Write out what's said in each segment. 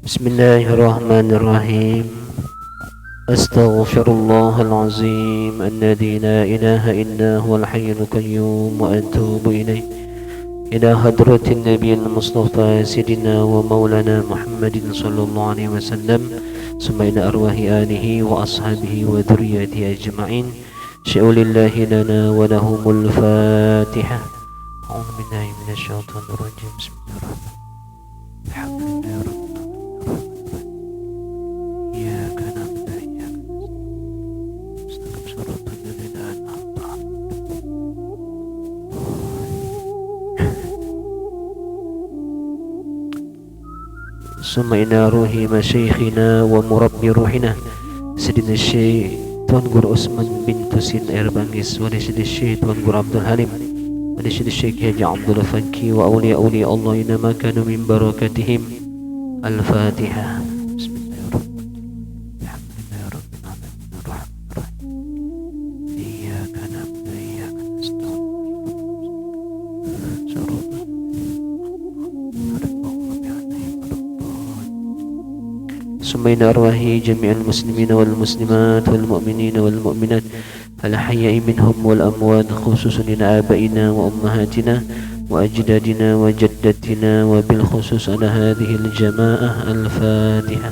Bismillahirrahmanirrahim. Astaghfirullahalazim alladzi la ilaha illa huwal hayyul qayyum wa atubu ilaih. Ila hadratin nabiyil mustafa sayyidina wa maulana Muhammadin sallallahu alaihi wasallam, summa ila arwahi alihi wa ashabihi wa dhurriyyatihi ajma'in. Sya'ulillahi lana wa lahumul Fatihah. A'udzu billahi minasyaitonir rajim. Bismillahirrahmanirrahim. Alhamdulillah. Summa ila ruhi masyayikhina wa murabbi ruhina Sayyidina Syekh Tuan Guru Usman bin Tusin Air Bangis, wa Sayyidina Syekh Tuan Guru Abdul Halim, wa Sayyidina Syekh Haji Abdul Fakki wa awliya Allah inama kanu min barakatihim. Al-Fatihah. Summaina arwahi jami'al muslimina wal muslimat wal mu'minina wal mu'minat al ahya'i minhum wal amwat, khususan ila abaina wa ummahatina wa ajdadina wa jaddatina wa bil khusus ala hadhihi al jama'ah. Al Fatihah.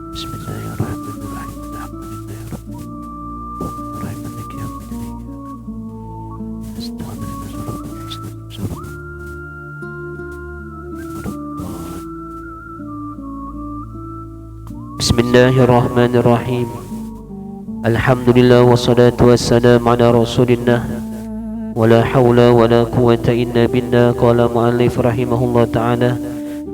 Bismillahirrahmanirrahim. Bismillahirrahmanirrahim. Alhamdulillah wassalatu wassalamu ala rasulillah wa la hawla wa la quwwata illa billah. Qala mu'allif rahimahullah ta'ala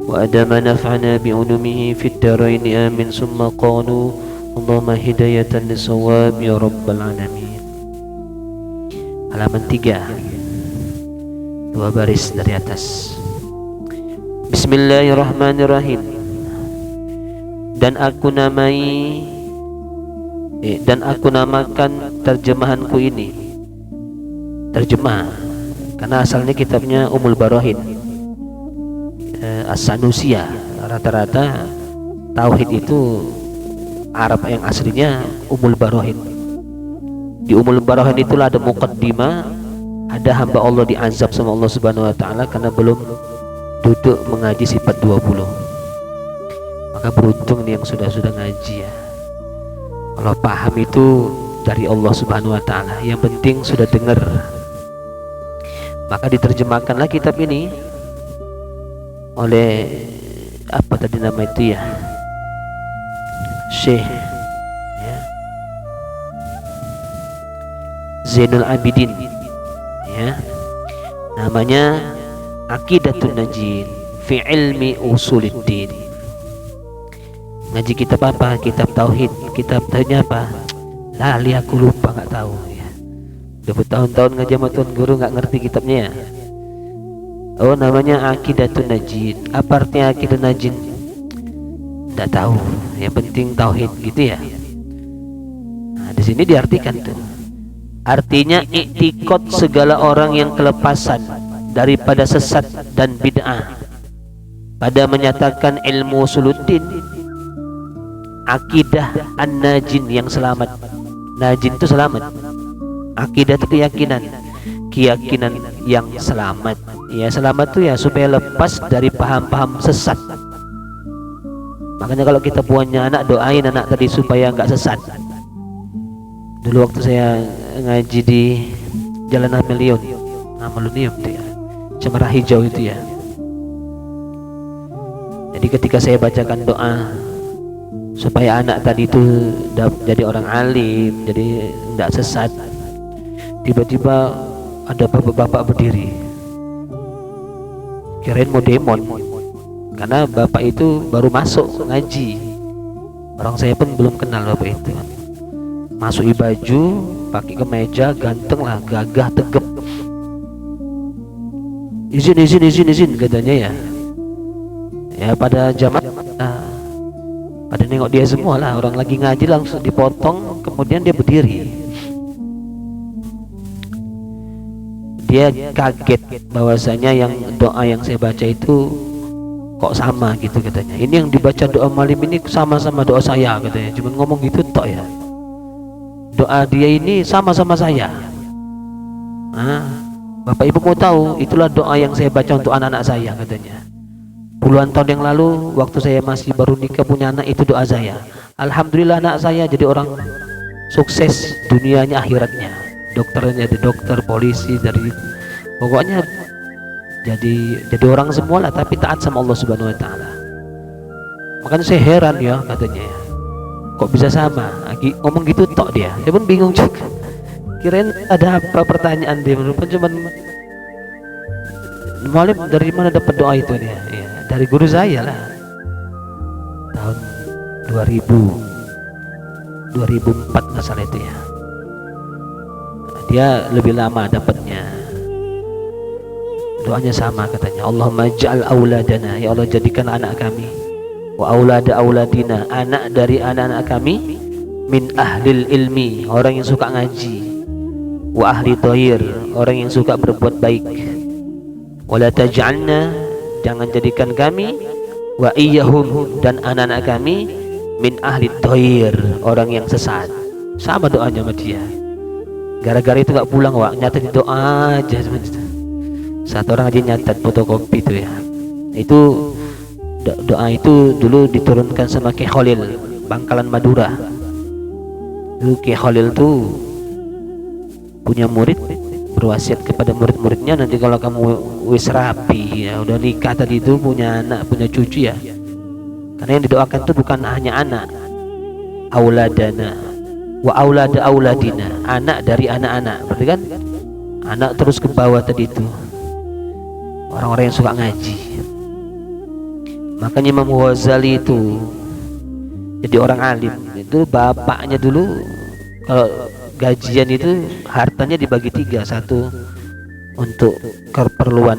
wa adama naf'ana bi'ulumihi fid darain amin. Summa qalu Allahumma hidayatan lisawab ya rabbal alamin. Halaman 3, 2 baris dari atas. Bismillahirrahmanirrahim. Dan aku namakan terjemahanku ini, terjemah karena asalnya kitabnya Ummul Barahin, As-Sanusiyah. Rata-rata tauhid itu Arab yang aslinya Ummul Barahin. Di Ummul Barahin itulah ada muqaddimah, ada hamba Allah diazab sama Allah Subhanahu wa taala karena belum duduk mengaji sifat 20. Maka beruntung nih yang sudah ngaji ya. Kalau paham itu dari Allah Subhanahu wa taala, yang penting sudah dengar. Maka diterjemahkanlah kitab ini oleh apa tadi nama itu ya, Syekh ya, Zainul Abidin ya. Namanya Aqidatun Najin fi Ilmi Usuluddin. Ngaji kitab apa? Kitab tauhid. Kitab tauhidnya apa? Lali aku, lupa, nggak tahu ya. Udah bertahun-tahun ngaji sama Tuan Guru nggak ngerti kitabnya ya. Oh, namanya Aqidatun Najin. Apa artinya Aqidatun Najin? Nggak tahu. Yang penting tauhid gitu ya. Nah, di sini diartikan tuh. Artinya iktikad segala orang yang kelepasan daripada sesat dan bid'ah pada menyatakan ilmu usuluddin, akidah an-najin yang selamat. Najin itu selamat, akidah itu keyakinan yang selamat. Ya, selamat itu ya supaya lepas dari paham-paham sesat. Makanya kalau kita punya anak, doain anak tadi supaya nggak sesat. Dulu waktu saya ngaji di Jalan Amelion, Amalunium itu ya, Cemara Hijau itu ya. Jadi ketika saya bacakan doa supaya anak tadi itu jadi orang alim, jadi tidak sesat, tiba-tiba ada bapak-bapak berdiri, kirain mau demon, karena bapak itu baru masuk ngaji. Orang saya pun belum kenal bapak itu. Masuk baju, pakai kemeja, ganteng lah, gagah, tegap. Izin katanya ya. Ya pada jamaah pada nengok dia semua lah, orang lagi ngaji langsung dipotong, kemudian dia berdiri. Dia kaget bahwasanya yang doa yang saya baca itu kok sama gitu katanya. Ini yang dibaca doa malam ini sama-sama doa saya katanya. Cuman ngomong gitu tok ya. Doa dia ini sama-sama saya. Bapak Ibu mau tahu, itulah doa yang saya baca untuk anak-anak saya katanya. Puluhan tahun yang lalu waktu saya masih baru nikah punya anak, itu doa saya. Alhamdulillah anak saya jadi orang sukses dunianya akhiratnya. Dokternya jadi dokter, polisi, dari pokoknya jadi orang semua lah, tapi taat sama Allah Subhanahu wa taala. Makanya saya heran ya katanya ya. Kok bisa sama? Ngomong gitu tok dia. Saya pun bingung juga. Kirain ada apa pertanyaan dia, rupanya cuman malam dari mana dapat doa itu dia? Ya, dari guru saya lah. Tahun 2004 masalah itu ya. Dia lebih lama dapatnya. Doanya sama katanya. Allahumma ja'al auladana, ya Allah jadikan anak kami, wa aulada auladina, anak dari anak-anak kami, min ahlil ilmi, orang yang suka ngaji, wa ahli thair, orang yang suka berbuat baik, wala taj'alna, jangan jadikan kami, wa iyyahum, dan anak-anak kami, min ahli thair, orang yang sesat. Sama doanya sama dia. Gara-gara itu gak pulang Wak, nyatet doa aja. Satu orang aja nyatet fotokopi itu ya. Itu doa itu dulu diturunkan sama Ki Khalil Bangkalan Madura. Dulu Ki Khalil tuh punya murid, berwasiat kepada murid-muridnya, nanti kalau kamu wis rapi ya, udah nikah tadi itu, punya anak, punya cucu ya, karena yang didoakan itu bukan hanya anak, auladana wa aulada auladina, anak dari anak-anak, berarti kan anak terus ke bawah tadi itu, orang-orang yang suka ngaji. Makanya Imam Ghazali itu jadi orang alim. Itu bapaknya dulu kalau gajian itu hartanya dibagi tiga, satu untuk keperluan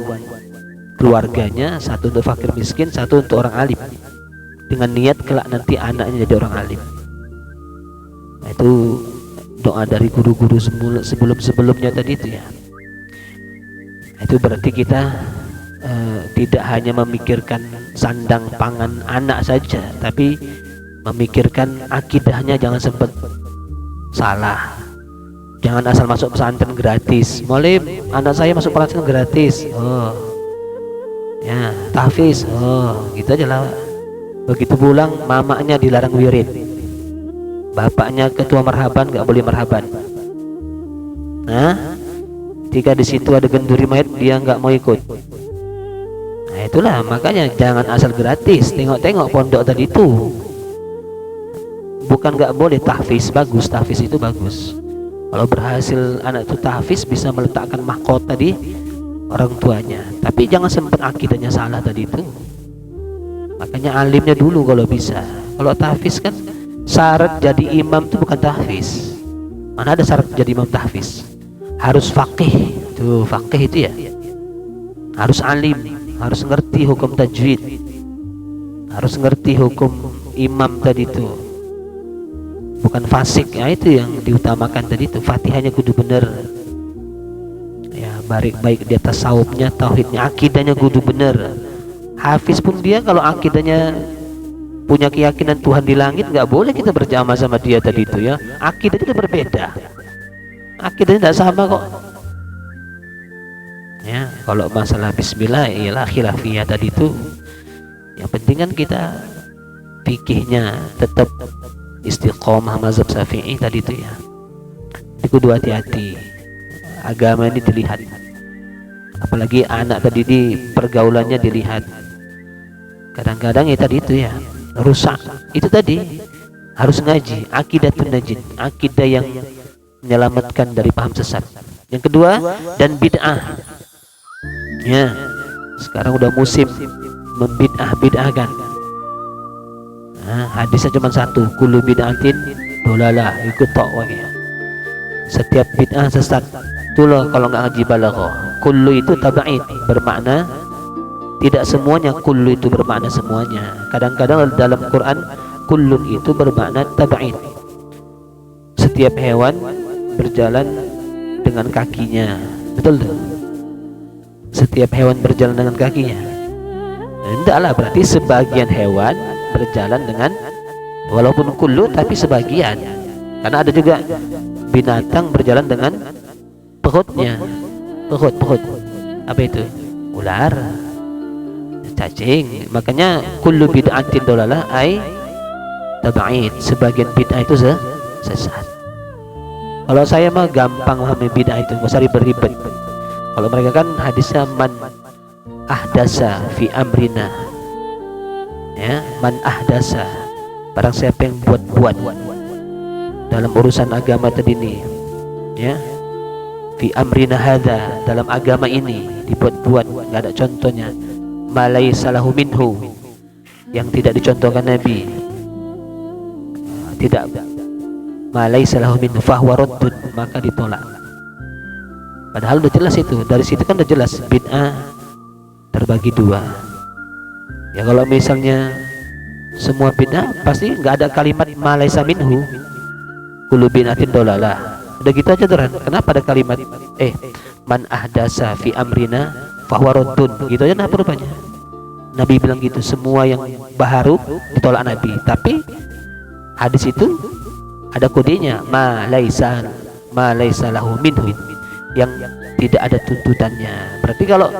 keluarganya, satu untuk fakir miskin, satu untuk orang alim, dengan niat kelak nanti anaknya jadi orang alim. Nah, itu doa dari guru-guru sebelum-sebelumnya tadi itu ya. Itu berarti kita tidak hanya memikirkan sandang pangan anak saja, tapi memikirkan akidahnya jangan sempat salah. Jangan asal masuk pesantren gratis. Mulai anak saya masuk pesantren gratis. Oh, ya tahfiz. Oh, gitu aja lah. Begitu pulang, mamanya dilarang wirid, bapaknya ketua marhaban nggak boleh marhaban. Nah, ketika di situ ada genduri mayat, dia nggak mau ikut. Nah, itulah makanya jangan asal gratis. Tengok-tengok pondok tadi itu. Bukan nggak boleh tahfiz, bagus, tahfiz itu bagus. Kalau berhasil anak itu tahfiz, bisa meletakkan mahkota di orang tuanya. Tapi jangan sempat akidahnya salah tadi itu. Makanya alimnya dulu kalau bisa. Kalau tahfiz kan syarat jadi imam itu bukan tahfiz. Mana ada syarat jadi imam tahfiz? Harus faqih. Tuh faqih itu ya. Harus alim, harus ngerti hukum tajwid, harus ngerti hukum imam tadi itu. Bukan fasik, ya itu yang diutamakan tadi itu. Fatihahnya kudu bener ya, baik di atas tasawufnya, tauhidnya, akidahnya kudu bener. Hafiz pun dia kalau akidahnya punya keyakinan Tuhan di langit, nggak boleh kita berjamaah sama dia tadi itu ya. Akidahnya berbeda, akidahnya tidak sama kok ya. Kalau masalah bismillah ialah khilafiyah tadi itu. Yang penting kan kita fikihnya tetap istiqomah mazhab Syafi'i tadi itu ya. Jadi kudu hati-hati. Agama ini dilihat, apalagi anak tadi di pergaulannya dilihat. Kadang-kadang ya tadi itu ya rusak. Itu tadi harus ngaji, aqidatun najin, akidah yang menyelamatkan dari paham sesat. Yang kedua, dan bid'ah. Ya, sekarang udah musim membid'ah-bid'ahkan. Nah, hadisnya cuma satu, kullu bid'atin dolalah, ikut tok wae. Setiap bid'ah sesat. Itulah kalau nggak ngaji balaghah. Kullu itu tab'id, bermakna tidak semuanya. Kullu itu bermakna semuanya. Kadang-kadang dalam Quran kullun itu bermakna tab'id. Setiap hewan berjalan dengan kakinya. Betul tuh. Setiap hewan berjalan dengan kakinya. Enggak lah, berarti sebagian hewan berjalan dengan, walaupun kullu tapi sebagian. Karena ada juga binatang berjalan dengan perutnya. Perut. Apa itu? Ular, cacing. Makanya kullu bid'atin dolalah ai tab'id. Sebagian bid'ah itu sesat. Kalau saya mah gampang memahami bid'ah itu, enggak usah ribet-ribet. Kalau mereka kan hadisnya man ahdasa fi amrina, ya, man ahdasa, barang siapa yang buat-buat dalam urusan agama tadi ini, ya, fi amrina hadza, dalam agama ini dibuat-buat, nggak ada contohnya, malai salahu minhu, yang tidak dicontohkan Nabi, tidak malai salahu minhu fahuwa raddun, maka ditolak. Padahal udah jelas itu, dari situ kan udah jelas bid'ah terbagi dua. Ya kalau misalnya semua bid'ah pasti nggak ada kalimat malaisa minhu, kullu bid'atin dolalah. Udah gitu aja tuh. Kenapa ada kalimat man ahdasa fi amrina fahuwa raddun, gitu aja. Nah rupanya Nabi bilang gitu, semua yang baharu ditolak Nabi. Tapi hadis itu ada kodenya, malaisa lahu minhu, yang tidak ada tuntutannya. Berarti kalau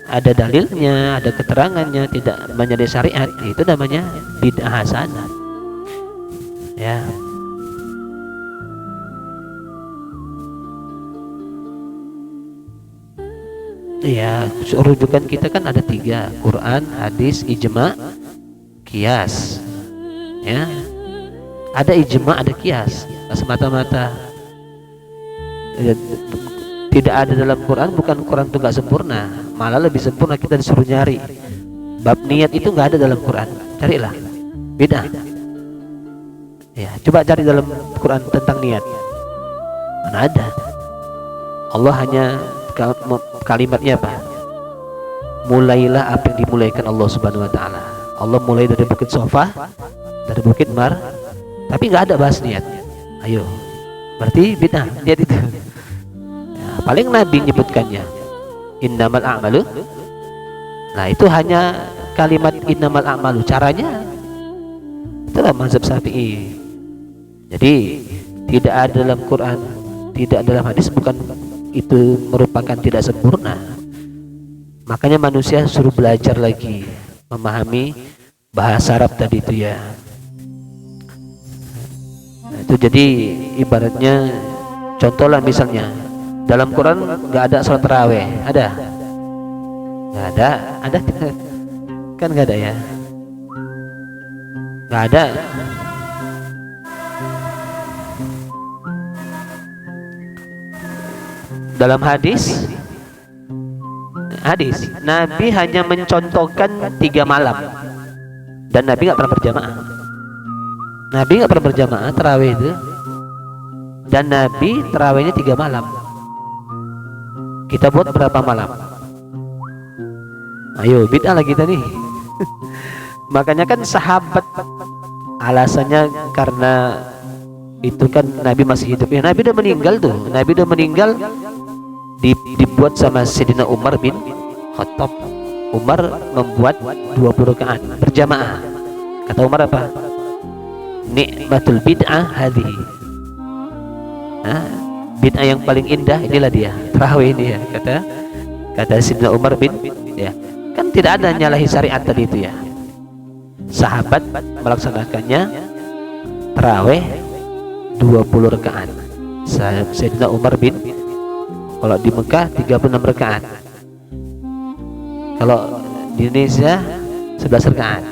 ada dalilnya, ada keterangannya, tidak menjadi syariat, itu namanya bid'ah hasanah. Ya. Ya, rujukan kita kan ada 3, Quran, hadis, ijma, qiyas. Ya. Ada ijma, ada qiyas. Semata-mata tidak ada dalam Quran, bukan Quran itu nggak sempurna, malah lebih sempurna, kita disuruh nyari. Bab niat itu nggak ada dalam Quran, carilah. Bid'ah. Ya, coba cari dalam Quran tentang niat, mana ada. Allah hanya kalimatnya apa? Mulailah apa yang dimulaikan Allah Subhanahu Wa Taala. Allah mulai dari Bukit Sofa, dari Bukit Mar, tapi nggak ada bahas niat. Ayo, berarti bid'ah niat itu. Paling Nabi menyebutkannya innamal a'malu. Nah itu hanya kalimat innamal a'malu. Caranya itulah mazhab Syafi'i. Jadi tidak ada dalam Quran, tidak dalam hadis, bukan itu merupakan tidak sempurna. Makanya manusia suruh belajar lagi, memahami bahasa Arab tadi itu ya. Nah, itu jadi ibaratnya, contoh lah misalnya dalam Quran nggak ada sholat taraweh, ada? Nggak ada, ada kan nggak ada ya? Nggak ada. Dalam hadis Nabi hanya mencontohkan 3 malam, dan Nabi nggak pernah berjamaah. Nabi nggak pernah berjamaah taraweh itu, dan Nabi tarawehnya 3 malam. Kita buat berapa malam? Ayo, bid'ah lah kita nih. Makanya kan sahabat alasannya karena itu kan Nabi masih hidup ya. Nabi udah meninggal tuh. Nabi udah meninggal, dibuat sama Sayyidina Umar bin Khattab. Umar membuat 20 rakaat berjamaah. Kata Umar apa? Nikmatul bid'ah hadhihi. Bid'ah yang paling indah inilah dia, tarawih ini ya, kata Sayyidina Umar bin, ya kan tidak ada nyalahi syariat tadi itu ya. Sahabat melaksanakannya tarawih 20 rakaat. Sayyidina Umar bin, kalau di Mekah 36 rakaat, kalau di Indonesia 11 rakaat.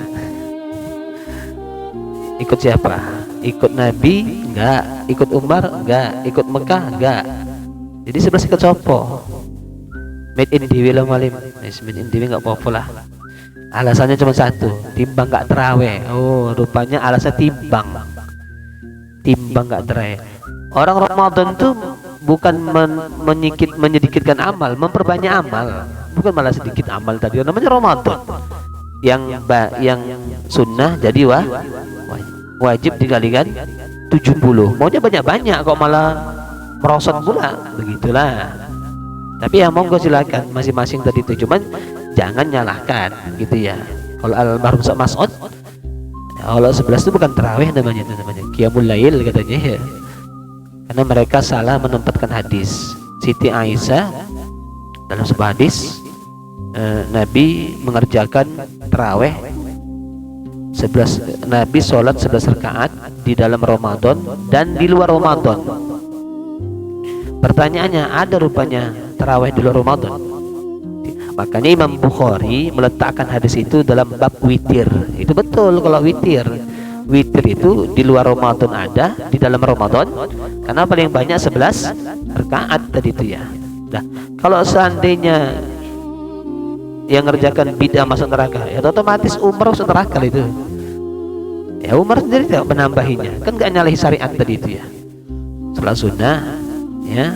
Ikut siapa? Ikut Nabi enggak, ikut Umar enggak, ikut Mekah enggak. Jadi 11 ikut sopo. Made in Dewi lah malim. Made in Dewi enggak apa-apa lah. Alasannya cuma satu, timbang enggak terawih. Oh, rupanya alasan timbang enggak terawih. Orang Ramadan tuh bukan menyedikitkan amal, memperbanyak amal. Bukan malah sedikit amal tadi. Namanya Ramadan. Yang sunnah jadi wajib dikalikan 70. Maunya banyak-banyak kok malah merosot pula. Begitulah. Tapi ya monggo silakan masing-masing tadi itu. Cuman jangan nyalahkan gitu ya. Kalau almarhum Mas'ud, kalau 11 itu bukan tarawih namanya, itu namanya qiyamul lail katanya ya. Karena mereka salah menempatkan hadis. Siti Aisyah dalam sebuah hadis, Nabi mengerjakan tarawih 11, Nabi sholat 11 rakaat di dalam Ramadan dan di luar Ramadan. Pertanyaannya, ada rupanya tarawih di luar Ramadan? Makanya Imam Bukhari meletakkan hadis itu dalam bab witir. Itu betul kalau witir. Witir itu di luar Ramadan ada, di dalam Ramadan. Karena paling banyak 11 rakaat tadi itu ya. Nah, kalau seandainya yang ngerjakan bid'ah masuk neraka, ya otomatis Umar masuk neraka itu. Ya Umar sendiri tidak menambahinya, kan nggak nyalahi syariat tadi itu ya. Salat sunnah, ya.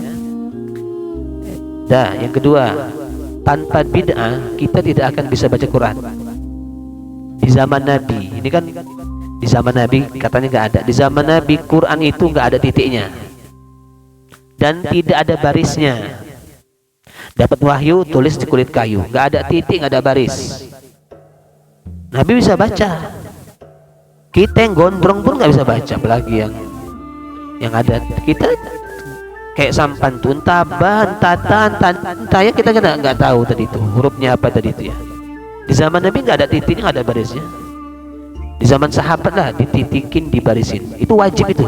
Dah, yang kedua, tanpa bid'ah kita tidak akan bisa baca Quran. Di zaman Nabi, ini kan di zaman Nabi katanya nggak ada. Di zaman Nabi Quran itu nggak ada titiknya dan tidak ada barisnya. Dapat wahyu tulis di kulit kayu, nggak ada titik, nggak ada baris. Nabi bisa baca. Kita yang gondrong pun nggak bisa baca, apalagi yang ada. Kita kayak sampan tuh, taban, tatan, taya, kita nggak tahu tadi itu hurufnya apa tadi itu ya. Di zaman Nabi nggak ada titiknya, nggak ada barisnya. Di zaman sahabat lah dititikin, dibarisin. Itu wajib itu.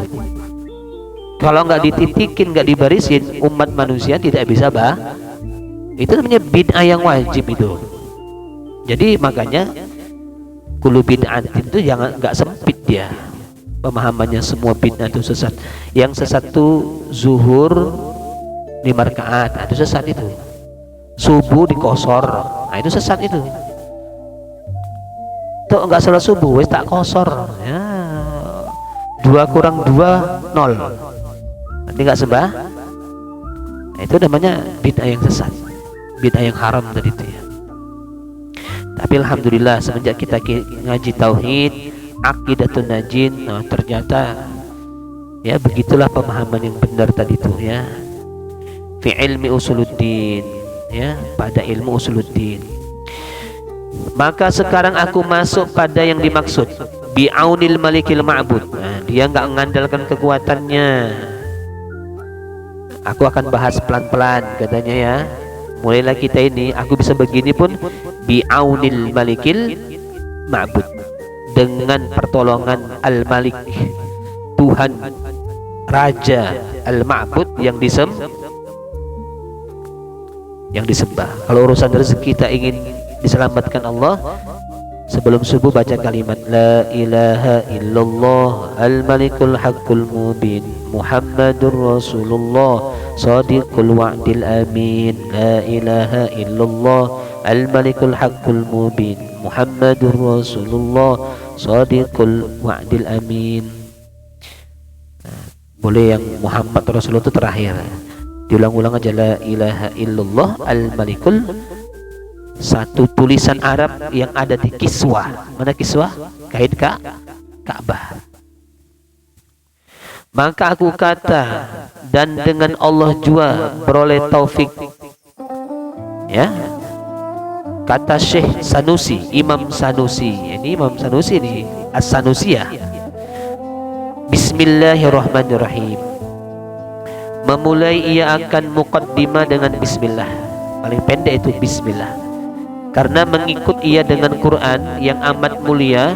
Kalau nggak dititikin, nggak dibarisin, umat manusia tidak bisa itu namanya bid'ah yang wajib itu. Jadi makanya kullu bid'atin itu jangan, nggak sempit dia pemahamannya, semua bid'ah itu sesat. Yang sesat itu zuhur 5 rakaat, itu sesat itu. Subuh dikosor, nah itu sesat itu. Tuh nggak salat subuh, wes tak kosor ya. 2 kurang 2 0, nanti nggak sembah. Nah, itu namanya bid'ah yang sesat, bid'ah yang haram tadi itu ya. Tapi alhamdulillah semenjak kita ngaji tauhid, aqidatun najin, nah ternyata ya begitulah pemahaman yang benar tadi itu ya. Fi ilmi usuluddin, ya, pada ilmu usuluddin. Maka sekarang aku masuk pada yang dimaksud bi'aunil malikil ma'bud. Nah, dia nggak mengandalkan kekuatannya. Aku akan bahas pelan-pelan katanya ya. Mulailah kita ini, aku bisa begini pun bi'aunil malikil ma'bud, dengan pertolongan al-malik, Tuhan Raja, al-ma'bud yang disembah. Kalau urusan rezeki kita ingin diselamatkan Allah, sebelum subuh baca kalimat la ilaha illallah al-malikul haqqul mubin Muhammadur Rasulullah Shadiqul wa'dil amin. La ilaha illallah al-malikul haqqul mubin Muhammadur Rasulullah Shadiqul wa'dil amin. Boleh yang Muhammad Rasulullah itu terakhir, diulang-ulang aja, la ilaha illallah al-malikul. Satu tulisan Arab yang ada di kiswah. Mana kiswah? Kain Ka'bah. Maka aku kata, dan dengan Allah jua beroleh taufik. Ya. Kata Syekh Sanusi, Imam Sanusi. Ini Imam Sanusi ini As-Sanusi ya. Bismillahirrahmanirrahim. Memulai ia akan muqaddimah dengan bismillah. Paling pendek itu bismillah. Karena mengikut ia dengan Quran yang amat mulia.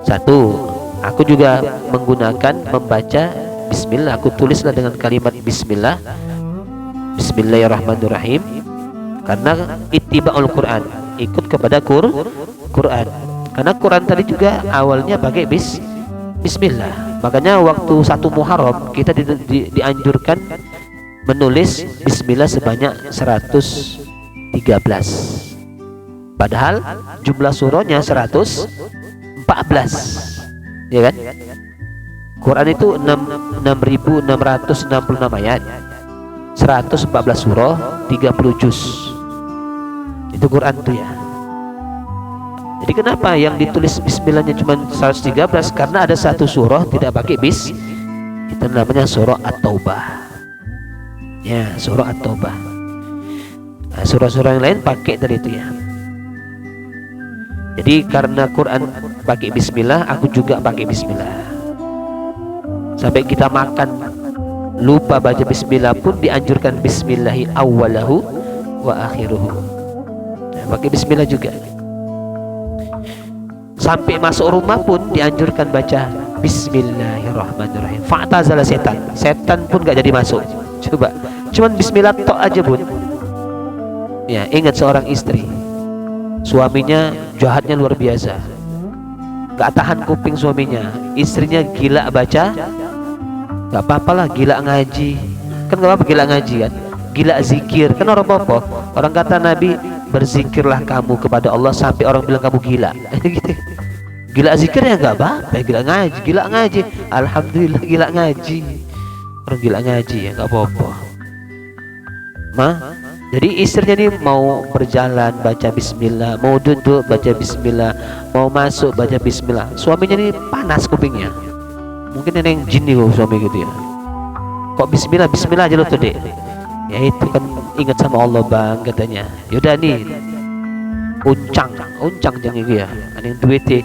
Satu, aku juga menggunakan membaca bismillah. Aku tulislah dengan kalimat bismillah, Bismillahirrahmanirrahim. Karena ittiba'ul Quran, ikut kepada Quran. Karena Quran tadi juga awalnya pakai bismillah. Makanya waktu 1 Muharram kita dianjurkan menulis bismillah sebanyak 113. Padahal jumlah surahnya 114, ya kan? Quran itu 6.666 ayat, 114 surah, 30 juz. Itu Quran tuh ya. Jadi kenapa yang ditulis bismillahnya cuma 113? Karena ada satu surah tidak pakai bis. Itu namanya surah At-Taubah. Ya, surah At-Taubah. Nah, surah-surah yang lain pakai tadi itu ya. Jadi karena Quran pakai bismillah, aku juga pakai bismillah. Sampai kita makan lupa baca bismillah pun dianjurkan bismillahi awwalahu wa akhiruhu. Nah, pakai bismillah juga. Sampai masuk rumah pun dianjurkan baca bismillahirrahmanirrahim. Fa'tazala setan. Setan pun gak jadi masuk. Coba, cuman bismillah tok aja bun. Ya, ingat seorang istri, suaminya jahatnya luar biasa, gak tahan kuping suaminya. Istrinya gila baca, gak apa-apalah gila ngaji. Kan gak apa-apa gila ngaji kan, gila zikir. Kan orang apa? Orang kata Nabi, berzikirlah kamu kepada Allah sampai orang bilang kamu gila. Gitu. Gila zikir ya gak apa-apa, gila ngaji. Alhamdulillah gila ngaji. Orang gila ngaji ya gak apa-apa. Jadi istrinya nih mau berjalan baca bismillah, mau duduk baca bismillah, mau masuk baca bismillah. Suaminya nih panas kupingnya. Mungkin ini yang jin nih suami gitu ya. Kok bismillah bismillah aja lo tuh dek. Ya itu kan ingat sama Allah bang katanya. Yaudah nih uncang jangan gitu ya. Ada yang duit deh.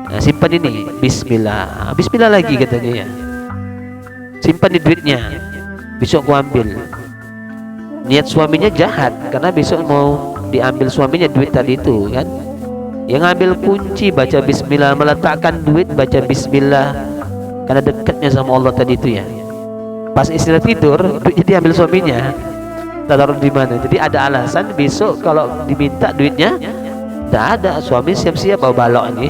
Nah, simpan ini bismillah, bismillah lagi katanya ya. Simpan di duitnya, besok gua ambil. Niat suaminya jahat karena besok mau diambil suaminya duit tadi itu kan. Yang ngambil kunci baca bismillah, meletakkan duit baca bismillah, karena dekatnya sama Allah tadi itu ya. Pas istri tidur duitnya diambil suaminya, taruh di mana. Jadi ada alasan besok kalau diminta duitnya tidak ada. Suami siap-siap bawa balok ini.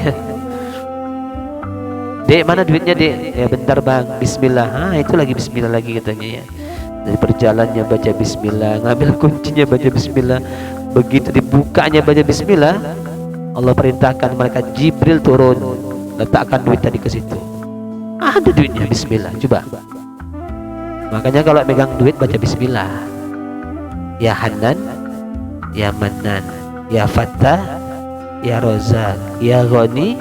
Dek mana duitnya dek? Ya bentar bang, bismillah. Itu lagi bismillah lagi katanya ya. Dari perjalannya baca bismillah, ngambil kuncinya baca bismillah. Begitu dibukanya baca bismillah, Allah perintahkan malaikat Jibril turun, letakkan duit tadi ke situ. Ada duitnya bismillah. Coba. Makanya kalau megang duit baca bismillah. Ya Hanan, ya Manan, ya Fattah, ya Rozak, ya Ghani.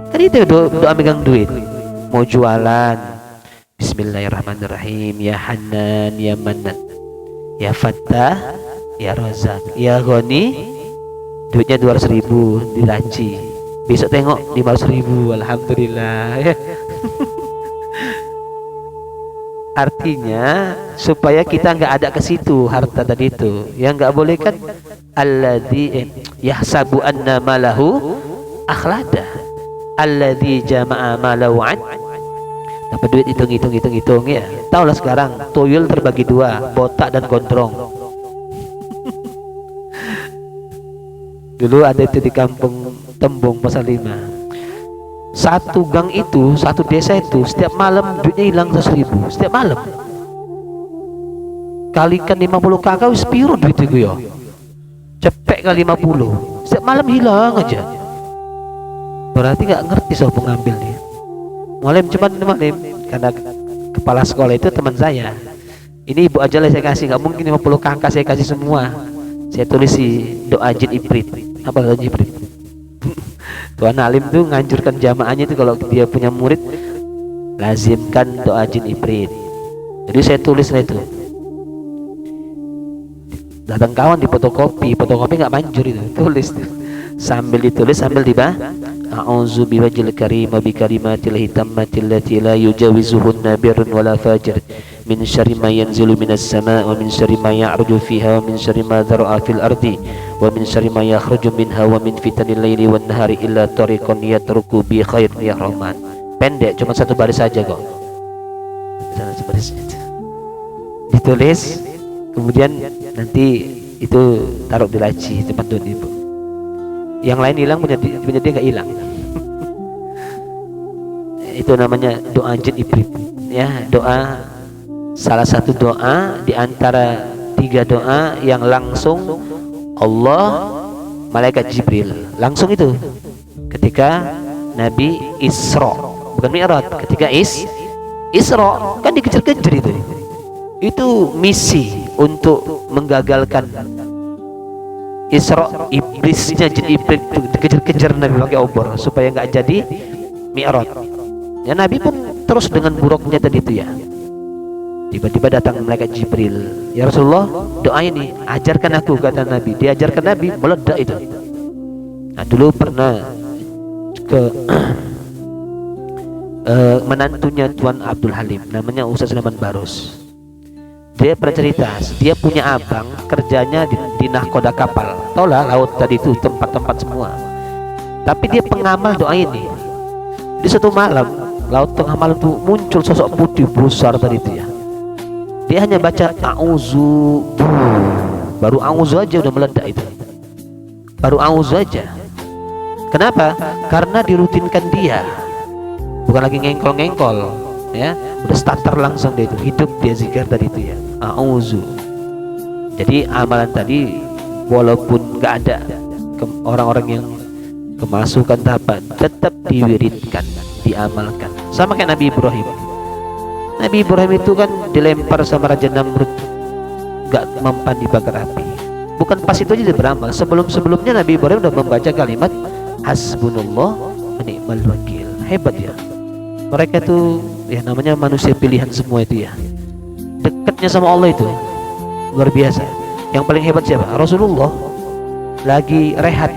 Tadi itu doa megang duit. Mau jualan, bismillahirrahmanirrahim. Ya Hanan, ya Manan, ya Fattah, ya Rozak, ya Ghani. Duitnya 200.000 dilaci. Besok tengok 500.000. Alhamdulillah. Artinya supaya kita nggak ada ke situ harta tadi itu. Yang nggak boleh kan alladzi yahsabu anna malahu akhlada, alladzi jama'a malahu an. Dapat duit hitung ya. Tahulah sekarang tuyul terbagi dua, botak dan gondrong. Dulu ada itu di kampung Tembung Pasar 5. Satu gang itu, satu desa itu setiap malam duitnya hilang 100.000 setiap malam. Kalikan 50 kakak wis piro duit itu ya. Cepek kali 50. Setiap malam hilang aja. Berarti nggak ngerti soal pengambil nih. Malam karena kepala sekolah itu teman saya. Ini ibu aja lah saya kasih, nggak mungkin 50 kakak saya kasih semua. Saya tulis si doa jin ibrit. Apa doa jin ibrit? Tuan alim tuh nganjurkan jamaahnya itu kalau dia punya murid lazimkan doa jin ibrit. Jadi saya tulis lah itu. Datang kawan di fotokopi nggak manjur itu, tulis tuh. Sambil ditulis sambil dibaca. A'udzu biwajhil karim wa bi kalimatil hitammatil lati la yujawizuhunna birrun wala fajr min syarri ma yanzilu minas sama' wa min syarri ma ya'ruju fiha wa min syarri ma dhar'a fil ardi wa min syarri ma yakhruju minha wa min fitanil laili wan nahari illa tariqan yatruku bi khair ya rahman. Pendek, cuma satu baris saja kok. Satu baris saja. Ditulis, kemudian nanti itu taruh di laci tempat duduk ibu. Yang lain hilang, punya dia nggak hilang. Itu namanya doa jin ibrit ya, doa salah satu doa di antara 3 doa yang langsung Allah, malaikat Jibril langsung itu ketika Nabi Isra, bukan Mi'raj, ketika Isra kan dikejar-kejar itu misi untuk menggagalkan Isra. Iblisnya jin iblis dikejar-kejar Nabi pakai obor supaya nggak jadi Mi'raj ya. Nabi pun terus dengan buruknya tadi itu ya. Tiba-tiba datang malaikat Jibril. Ya Rasulullah, doa ini ajarkan aku, kata Nabi. Diajarkan Nabi, meledak itu. Nah, dulu pernah ke menantunya Tuan Abdul Halim, namanya Ustaz Sulaiman Barus. Dia pernah cerita, dia punya abang kerjanya di nahkoda kapal. Tau lah, laut tadi itu tempat-tempat semua. Tapi dia pengamal doa ini. Di satu malam, laut tengah malam itu muncul sosok putih besar tadi itu ya. Dia hanya baca auzu, baru auzu aja udah meledak itu. Baru auzu aja. Kenapa? Karena dirutinkan dia. Bukan lagi ngengkol-ngengkol, ya. Udah starter langsung dia itu. Hidup dia zikir tadi itu ya. Auzu. Jadi amalan tadi walaupun nggak ada orang-orang yang kemasukan tahapan, tetap diwiridkan, diamalkan. Sama kayak Nabi Ibrahim. Nabi Ibrahim itu kan dilempar sama Raja Namrud, gak mempan dibakar api. Bukan pas itu aja dia beramal. Sebelum-sebelumnya Nabi Ibrahim udah membaca kalimat hasbunallah wa ni'mal wakil. Hebat ya. Mereka itu ya namanya manusia pilihan semua itu ya. Dekatnya sama Allah itu luar biasa. Yang paling hebat siapa? Rasulullah lagi rehat,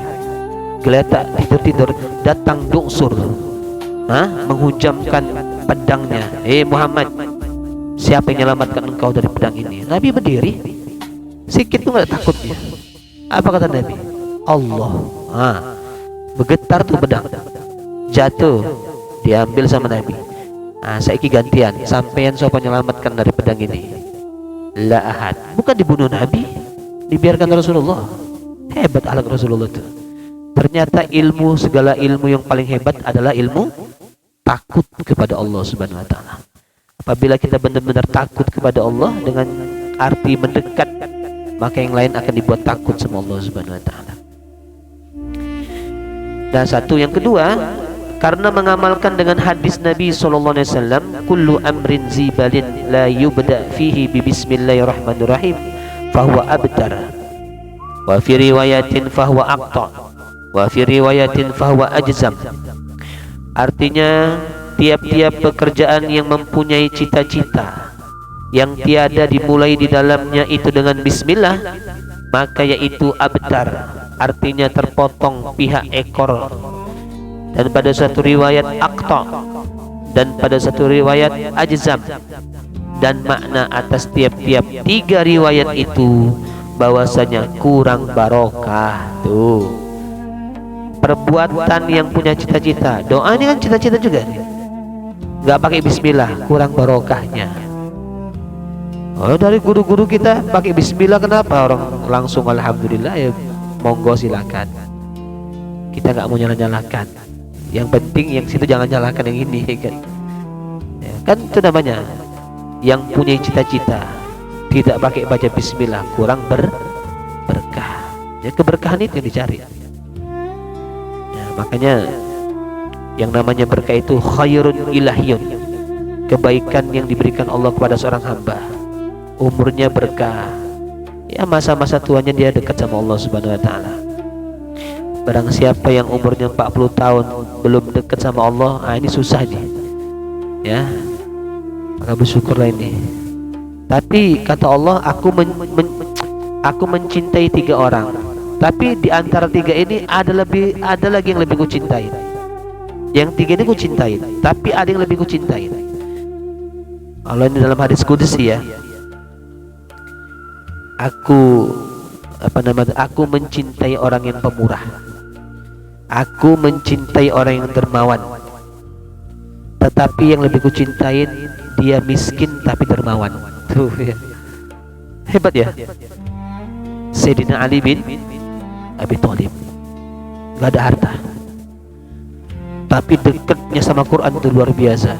geletak tidur-tidur, datang duksur, menghujamkan pedangnya. Muhammad, siapa yang menyelamatkan engkau dari pedang ini? Nabi berdiri, sikit tuh nggak takut dia. Apa kata Nabi? Allah. Bergetar tuh pedang, jatuh, diambil sama Nabi. Saiki gantian, sampean siapa menyelamatkan dari pedang ini? La ahad. Bukan dibunuh Nabi, dibiarkan Rasulullah. Hebat alat Rasulullah itu. Ternyata ilmu, segala ilmu yang paling hebat adalah ilmu takut kepada Allah Subhanahu wa taala. Apabila kita benar-benar takut kepada Allah dengan arti mendekat, maka yang lain akan dibuat takut sama Allah Subhanahu wa taala. Dan satu yang kedua, karena mengamalkan dengan hadis Nabi sallallahu alaihi wasallam, kullu amrin zibalin la yubda fihi bi bismillahirrahmanirrahim fahuwa abtar. Wa fi riwayatin fahuwa aqta. Wa fi riwayatin fahuwa ajzam. Artinya tiap-tiap pekerjaan yang mempunyai cita-cita yang tiada dimulai di dalamnya itu dengan bismillah, maka yaitu abtar, artinya terpotong pihak ekor. Dan pada satu riwayat aqta, dan pada satu riwayat ajzam. Dan makna atas tiap-tiap tiga riwayat itu bahwasanya kurang barokah. Tuh, perbuatan yang punya cita-cita, doa ini kan cita-cita juga nih. Nggak pakai bismillah, kurang barokahnya. Oh, dari guru-guru kita pakai bismillah, kenapa orang langsung alhamdulillah? Ya monggo silakan. Kita nggak mau nyala-nyalakan. Yang penting yang situ jangan nyalakan yang ini kan. Ya, kan itu namanya yang punya cita-cita tidak pakai baca bismillah, kurang berkah. Ya keberkahan itu yang dicari. Makanya yang namanya berkah itu khairun ilahiyun, kebaikan yang diberikan Allah kepada seorang hamba. Umurnya berkah, ya masa-masa tuanya dia dekat sama Allah Subhanahu wa taala. Barang siapa yang umurnya 40 tahun belum dekat sama Allah, ini susah nih. Ya. Maka bersyukurlah ini. Tapi kata Allah, aku mencintai 3 orang. Tapi di antara 3 ini ada lagi yang lebih ku cintai. Yang 3 ini ku cintai, tapi ada yang lebih ku cintai. Allah ini dalam hadis qudsi ya. Aku mencintai orang yang pemurah. Aku mencintai orang yang dermawan. Tetapi yang lebih ku cintain dia miskin tapi dermawan. Tuh ya. Hebat ya. Sayyidina Ali bin Abi Thalib nggak ada harta, tapi dekatnya sama Quran itu luar biasa.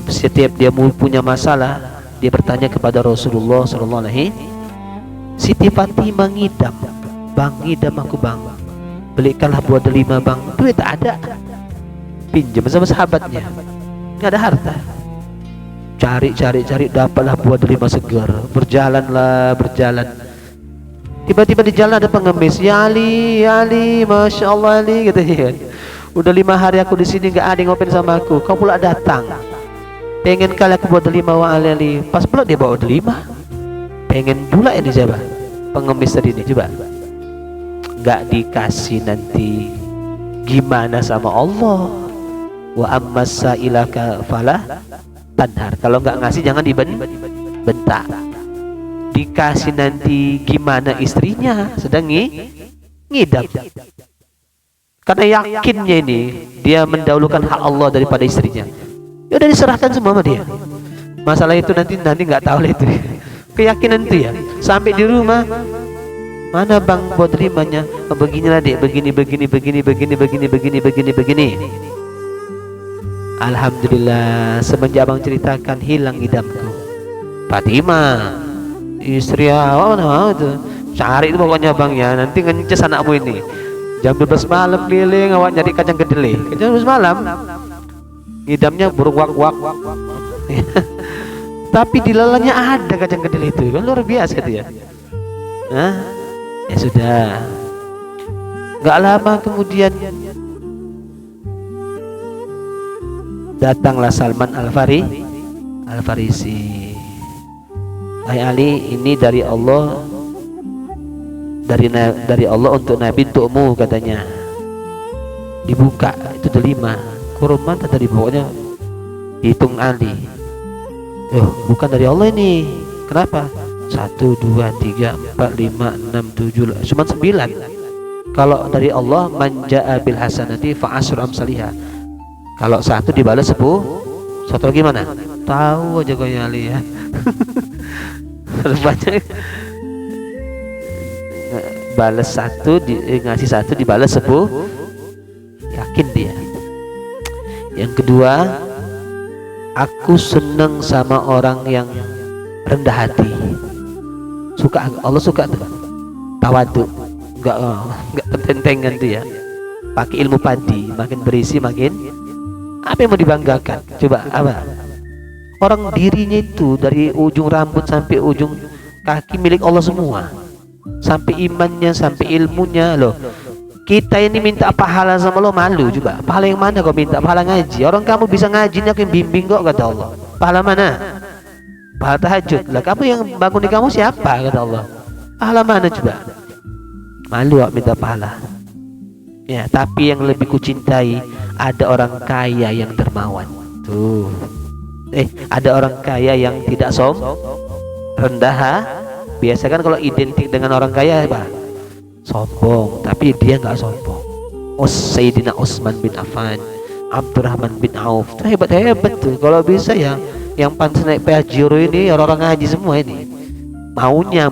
Setiap dia punya masalah, dia bertanya kepada Rasulullah sallallahu alaihi wasallam, Siti Fatimah ngidam, bang ngidam aku bang, belikanlah buah delima bang. Duit tak ada, pinjam sama sahabatnya, nggak ada harta. Cari dapatlah buah delima segar. Berjalan. Tiba-tiba di jalan ada pengemis. Ya Ali, masya Allah Ali, gitu ya. Udah 5 hari aku di sini nggak ada yang ngopen sama aku. Kau pula datang. pengen kali aku buat delima wa alali, pas pula dia bawa delima, pengen pula ini coba pengemis tadi ini coba, nggak dikasih nanti gimana sama Allah. Wa ammas sa'ilaka falah tanhar, kalau nggak ngasih jangan dibentak. Dikasih nanti gimana istrinya sedang ngidam, karena yakinnya ini dia mendahulukan hak Allah daripada istrinya. Ya udah diserahkan semua sama dia. Masalah itu nanti nggak tahu lah itu. Keyakinan itu ya. Sampai di rumah, mana bang buat terimanya? Oh, beginilah dek, begini. Alhamdulillah, semenjak abang ceritakan hilang idamku. Fatimah, istri awak mana itu? Cari itu pokoknya bang ya. Nanti ngences anakmu ini. Jam 12 malam keliling awak nyari kacang kedelai. Jam 12 malam. Ngidamnya burung wak-wak. Tapi di lalanya ada kacang kedelai itu, kan luar biasa itu ya. Nah, ya sudah. Gak lama kemudian datanglah Salman Al-Farisi. Hai Ali, ini dari Allah, dari Allah untuk Nabi, untukmu katanya. Dibuka itu delima kurma tadi, pokoknya hitung Ali. Bukan dari Allah ini. Kenapa? 1, 2, 3, 4, 5, 6, 7, cuma 9. Kalau dari Allah, manja'a bil hasanati fa asyru amsalihha. Kalau 1 dibalas 10, 1 lagi mana? Tahu aja kau Ali ya. Banyak balas 1 ngasih 1 dibalas 10, yakin dia. Yang kedua, aku senang sama orang yang rendah hati. Suka, Allah suka tuh. Tawadu, enggak ketentengan tuh ya. Pakai ilmu padi, makin berisi makin apa yang mau dibanggakan? Coba apa? Orang dirinya itu dari ujung rambut sampai ujung kaki milik Allah semua. Sampai imannya, sampai ilmunya loh. Kita ini minta pahala sama Allah malu juga. Pahala yang mana kau minta? Pahala ngaji. Orang kamu bisa ngaji, aku yang bimbing kok, kata Allah. Pahala mana? Pahala tahajud. Lah kamu yang bangunin kamu siapa, kata Allah. Pahala mana coba? Malu kok minta pahala. Ya, tapi yang lebih kucintai ada orang kaya yang dermawan. Tuh. Ada orang kaya yang tidak rendah. Biasa kan kalau identik dengan orang kaya apa? Sombong, tapi dia nggak sombong. Sayyidina Utsman bin Affan, Abdurrahman bin Auf, itu hebat tuh. Kalau bisa ya, yang pantas naik Pajero ini orang-orang ngaji semua ini. Maunya.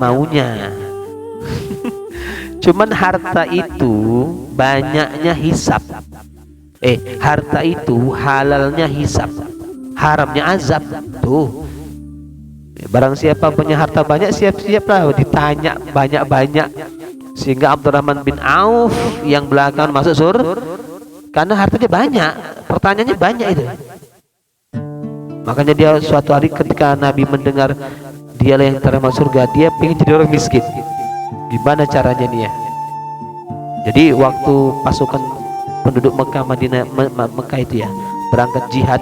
Cuman harta itu banyaknya hisab. Harta itu halalnya hisab, haramnya azab. Tuh. Barang siapa punya harta banyak, siap-siaplah ditanya banyak-banyak. Sehingga Abdurrahman bin Auf yang belakangan masuk surga karena hartanya banyak, pertanyaannya banyak itu. Makanya dia suatu hari ketika Nabi mendengar dialah yang terima surga, dia pengen jadi orang miskin. Gimana caranya nih ya? Jadi waktu pasukan penduduk Mekah, Madinah, Mekah itu ya berangkat jihad,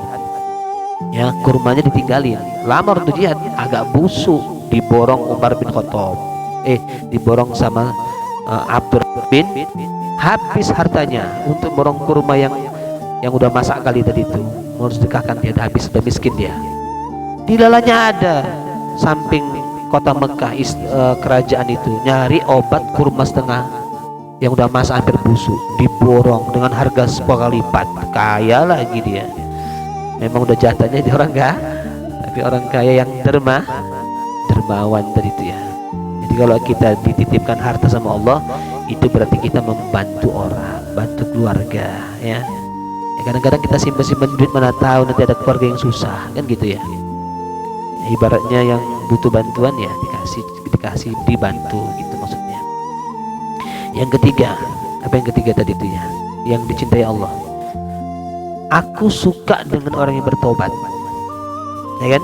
ya kurmanya ditinggalin. Lama untuk jihad, agak busuk, diborong Umar bin Khattab, diborong sama Abdur bin, habis hartanya untuk borong kurma yang udah masak kali tadi itu, mau sedekahkan dia, udah habis, udah miskin dia. Di lalanya ada samping kota Mekah, kerajaan itu nyari obat kurma setengah yang udah masak hampir busuk, diborong dengan harga 10 kali lipat. Kaya lagi dia, memang udah jatahnya dia orang kaya, tapi orang kaya yang dermawan tadi itu ya. Jadi kalau kita dititipkan harta sama Allah, itu berarti kita membantu orang, bantu keluarga ya. Kadang-kadang kita simpan duit, mana tahu nanti ada keluarga yang susah, kan gitu ya. Ibaratnya yang butuh bantuan ya dikasih dibantu gitu maksudnya. Yang ketiga, apa yang ketiga tadi itu ya, yang dicintai Allah. Aku suka dengan orang yang bertobat, ya kan?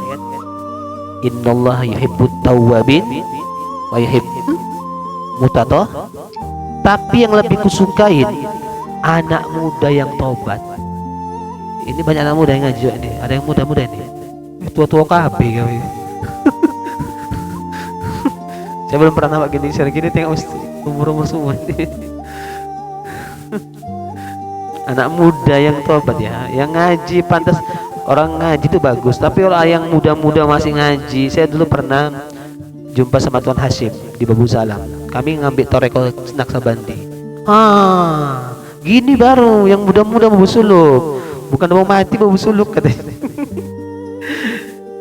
Innallaha yuhibbut tawwabin wa yuhibbu mutatah. Tapi yang lebih kusukain anak muda yang tobat. Ini banyak anak muda yang ngaji ini. Ada yang muda-muda ini. tua-tua kabeh gawe. Saya belum pernah nampak gini share gini, tengok mesti umur-umur semua. Anak muda yang tobat ya, yang ngaji pantas. Orang ngaji itu bagus, tapi orang yang muda-muda masih ngaji. Saya dulu pernah jumpa sama Tuan Hashim di Babu Salam. Kami ngambil toreko Naksabandi. Gini baru yang muda-muda mau suluk, bukan mau mati mau suluk katanya.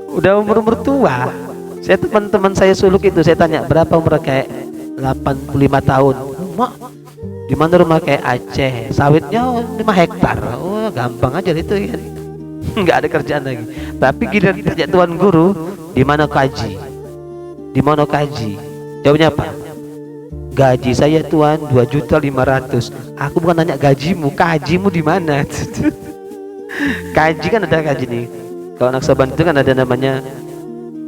Udah umur tua. Saya teman-teman saya suluk itu, saya tanya berapa umur, kayak 85 tahun. Mak, di mana rumah? Kayak Aceh, sawitnya 5 hektar. Oh gampang aja itu ya. Nggak ada kerjaan lagi. Tapi giliran kerja tuan guru, di mana kaji? Di mana kaji? Jawabnya apa? Gaji saya tuan 2.500.000. Aku bukan nanya gajimu, kajimu di mana? Kaji kan ada kaji nih. Kalau Naksaban itu kan ada namanya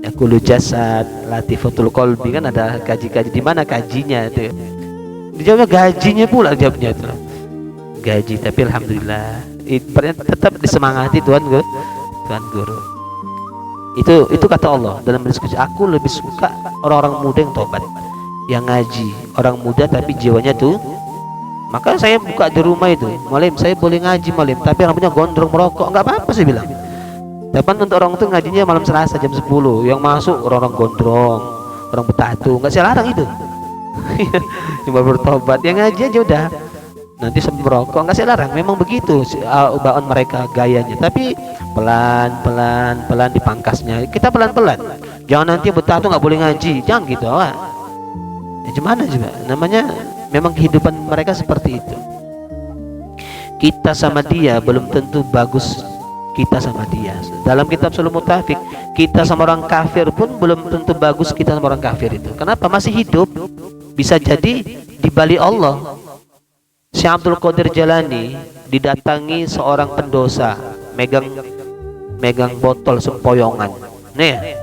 Yakulu Jasad, Latifatul Qalbi, kan ada kaji-kaji. Di mana kajinya itu? Dijawabnya gajinya pula, jawabnya itu. Gaji, tapi alhamdulillah tetap disemangati tuan guru. Itu kata Allah dalam diskusi. Aku lebih suka orang-orang muda yang tobat, yang ngaji, orang muda tapi jiwanya tuh. Maka saya buka di rumah itu, malam saya boleh ngaji malam, tapi rambutnya gondrong merokok, nggak apa-apa saya bilang. Tapi untuk orang itu ngajinya malam Selasa jam 10, yang masuk orang-orang gondrong, orang bertatu, nggak saya larang itu. Cuma bertobat, yang ngaji aja udah. Nanti sambil merokok nggak saya larang, memang begitu bawaan mereka gayanya. Tapi pelan dipangkasnya. Kita pelan-pelan. Jangan nanti bertato nggak boleh ngaji, jangan gitu, Wak. Ya gimana juga? Namanya memang kehidupan mereka seperti itu. Kita sama dia belum tentu bagus. Kita sama dia. Dalam kitab Sulul Mutafik, kita sama orang kafir pun belum tentu bagus kita sama orang kafir itu. Kenapa? Masih hidup. Bisa jadi di balik Allah. Syekh Abdul Qadir Jalani didatangi seorang pendosa, megang botol sempoyongan. Nih,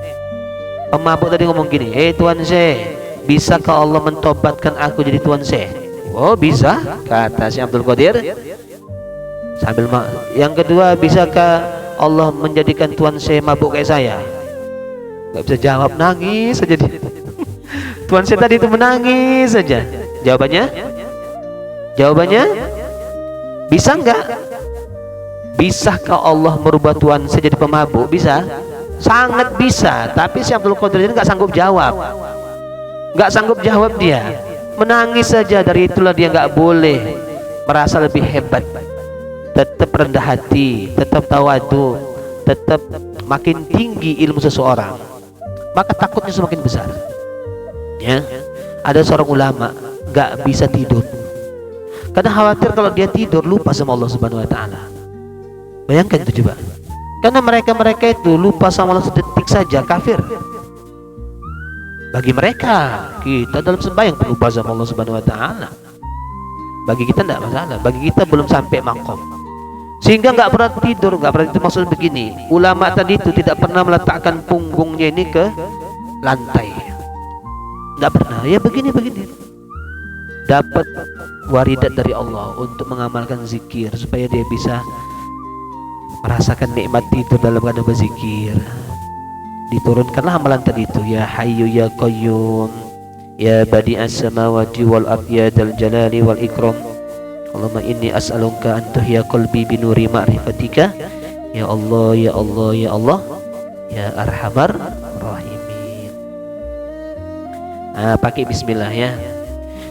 pemabuk tadi ngomong gini, Tuan Syekh, bisakah Allah mentobatkan aku jadi Tuan Syekh? Oh bisa, kata Syekh Abdul Qadir. Sambil yang kedua, bisakah Allah menjadikan Tuan Syekh mabuk kayak saya? Gak bisa jawab, nangis saja dia. Tuan Syekh tadi itu menangis saja. Jawabannya, bisa enggak? Bisakah Allah merubah Tuhan saya jadi pemabuk? Bisa, sangat bisa. Tapi Syekh Abdul Qadir ini nggak sanggup jawab dia, menangis saja. Dari itulah dia nggak boleh merasa lebih hebat, tetap rendah hati, tetap tawadu, tetap makin tinggi ilmu seseorang, maka takutnya semakin besar. Ya, ada seorang ulama nggak bisa tidur karena khawatir kalau dia tidur lupa sama Allah Subhanahu Wa Taala. Bayangkan itu coba. Karena mereka itu lupa sama Allah sedetik saja kafir. Bagi mereka, kita dalam sembahyang lupa sama Allah Subhanahu Wa Taala. Bagi kita tidak masalah. Bagi kita belum sampai makom, sehingga nggak pernah tidur. Nggak pernah. Itu maksud begini. Ulama tadi itu tidak pernah meletakkan punggungnya ini ke lantai. Nggak pernah. Ya begini. Dapat waridat dari Allah untuk mengamalkan zikir supaya dia bisa merasakan nikmat tidur dalam keadaan berzikir. Diturunkanlah amalan tadi itu, ya Hayyu ya Qayyum, ya Badi'as samawati wal ardi ya Dzal Jalali wal Ikram, Allahumma inni as'aluka an tuhya qalbi bi nuri ma'rifatika, ya Allah ya Allah ya Allah ya Arhamar Rahimin. Pakai bismillah ya.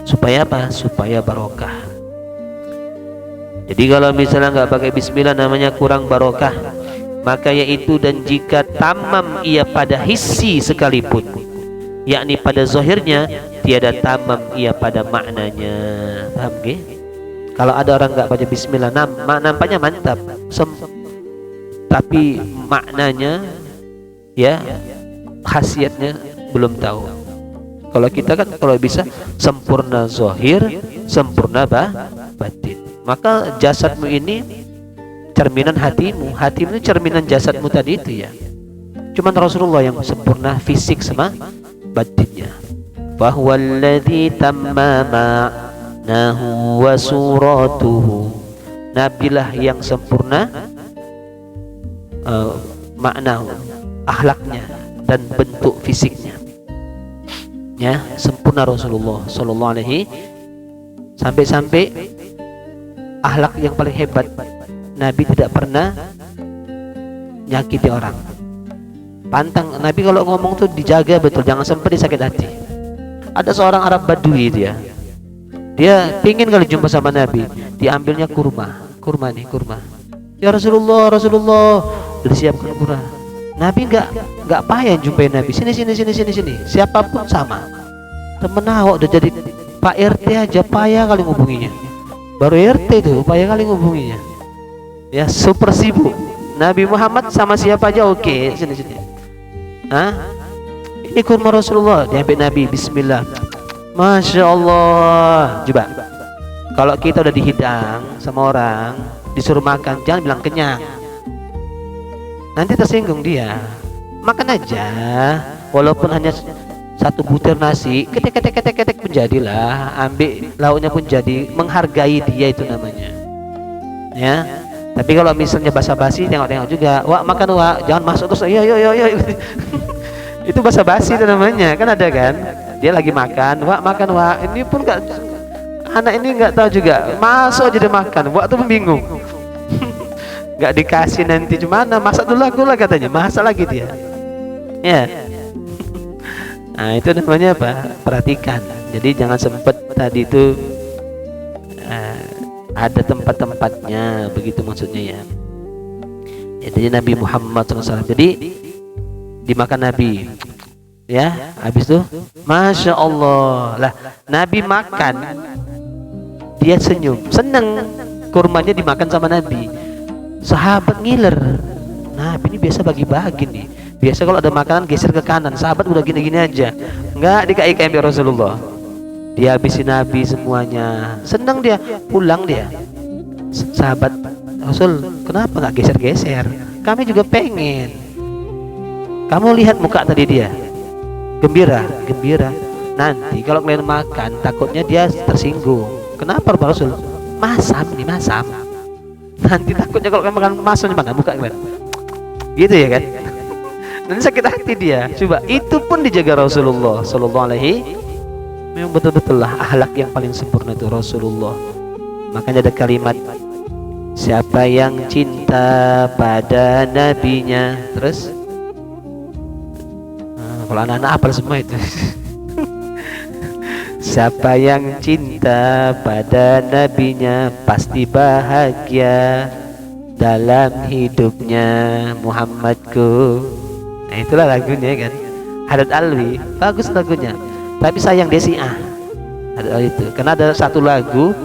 Supaya apa? Supaya barokah. Jadi kalau misalnya nggak pakai bismillah namanya kurang barokah. Maka yaitu, dan jika tamam ia pada hissi sekalipun, yakni pada zahirnya, tiada tamam ia pada maknanya. Paham ke? Kalau ada orang nggak baca bismillah, nampaknya mantap, tapi maknanya ya khasiatnya belum tahu. Kalau kita kan kalau bisa sempurna zahir, sempurna batin. Maka jasadmu ini cerminan hatimu, hatimu ini cerminan jasadmu tadi itu ya. Cuman Rasulullah yang sempurna fisik sama batinnya. Fahuwallazi tamma ma'nahu wa suratuhu. Nabilah yang sempurna maknahu, akhlaknya dan bentuk fisiknya. Ya, sempurna Rasulullah sallallahu alaihi, sampai-sampai akhlak yang paling hebat, Nabi tidak pernah nyakiti orang. Pantang Nabi kalau ngomong tuh dijaga betul, jangan sampai dia sakit hati. Ada seorang Arab Badui, dia pingin kali jumpa sama Nabi, diambilnya kurma nih, kurma. Ya Rasulullah, udah disiapkan kurma. Nabi nggak payah jumpai Nabi. Sini. Siapapun sama. Temen awak udah jadi Pak RT aja payah kali ngubunginya. Baru RT itu payah kali ngubunginya. Ya super sibuk. Nabi Muhammad sama siapa aja oke. Sini. Ini kurma Rasulullah, diambil Nabi, bismillah. Masya Allah. Coba, kalau kita udah dihidang sama orang, disuruh makan, jangan bilang kenyang. Nanti tersinggung dia. Makan aja, walaupun hanya satu butir nasi, ketek pun jadilah. Ambil lauknya pun jadi, menghargai dia itu namanya. Ya. Tapi kalau misalnya basa-basi, tengok-tengok juga. Wak makan wak, jangan masuk terus. Yo. Itu basa-basi itu namanya, kan ada kan? Dia lagi makan, wak makan wak. Ini pun anak ini nggak tahu juga, masuk aja dia makan. Wak tuh bingung. Nggak dikasih nanti gimana? Masak dulu aku lah katanya, masak lagi dia. Ya. Nah itu namanya apa? Perhatikan. Jadi jangan sempet tadi itu ada tempat-tempatnya, begitu maksudnya ya. Jadi Nabi Muhammad SAW. Jadi dimakan Nabi, ya. Habis itu, masya Allah lah. Nabi makan, dia senyum, seneng. Kurmanya dimakan sama Nabi. Sahabat ngiler. Nabi ini biasa bagi-bagi nih. Biasa kalau ada makanan geser ke kanan. Sahabat udah gini-gini aja. Enggak dikasih Rasulullah. Dia habisin Nabi semuanya. Senang dia, pulang dia. Sahabat Rasul, kenapa nggak geser-geser? Kami juga pengen. Kamu lihat muka tadi dia, gembira. Nanti kalau kalian makan, takutnya dia tersinggung. Kenapa Rasul? Masam. Nanti takutnya kalau kalian makan masam gimana muka kalian? Gitu ya kan? Nanti sakit hati dia. Coba itu pun dijaga Rasulullah sallallahu alaihi. Memang betul-betul lah akhlak yang paling sempurna itu Rasulullah. Makanya ada kalimat, siapa yang cinta pada nabinya. Terus kalau anak-anak hafal semua itu. Siapa yang cinta pada nabinya pasti bahagia dalam hidupnya Muhammadku. Nah itulah lagunya kan. Hadat Alwi, bagus lagunya. Tapi sayang dia Syiah. Itu karena ada satu lagu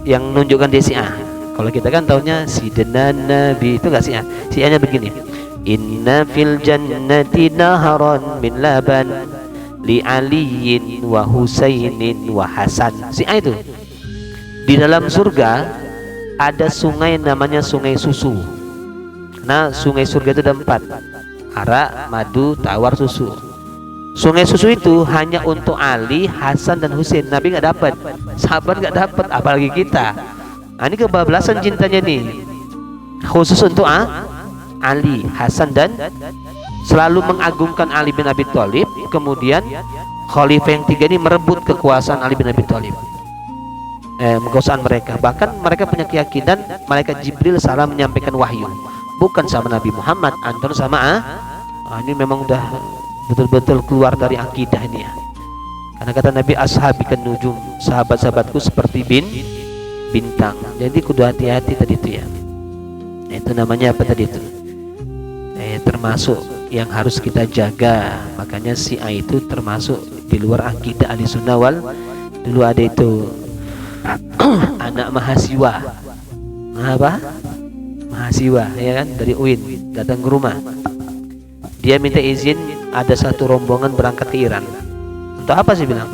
yang menunjukkan dia Syiah. Kalau kita kan taunya Sidna Nabi, itu enggak Syiah. Syiahnya begini. Inna fil jannati naharon min laban li aliyin wa husainin wa hasan. Syiah itu. Di dalam surga ada sungai namanya sungai susu. Nah sungai surga itu ada 4. Arak, madu, tawar, susu. Sungai susu itu hanya untuk Ali, Hasan dan Husain. Nabi nggak dapat, sahabat nggak dapat, apalagi kita. Nah, ini kebablasan cintanya nih, khusus untuk Ali, Hasan dan selalu mengagungkan Ali bin Abi Thalib. Kemudian Khalifah yang 3 ini merebut kekuasaan Ali bin Abi Thalib, kekuasaan mereka. Bahkan mereka punya keyakinan malaikat Jibril salah menyampaikan wahyu, bukan sama Nabi Muhammad, antar sama ini memang udah betul-betul keluar dari akidah ini ya. Karena kata Nabi, ashabikan nujum, sahabat-sahabatku seperti bintang. Jadi kudu hati-hati tadi itu ya. Nah, itu namanya apa tadi itu? Termasuk yang harus kita jaga. Makanya Syiah itu termasuk di luar akidah Ahlussunnah wal. Dulu ada itu anak mahasiswa. Apa? Mahasiswa ya kan, dari UIN datang ke rumah. Dia minta izin, ada satu rombongan berangkat ke Iran. Untuk apa sih bilang?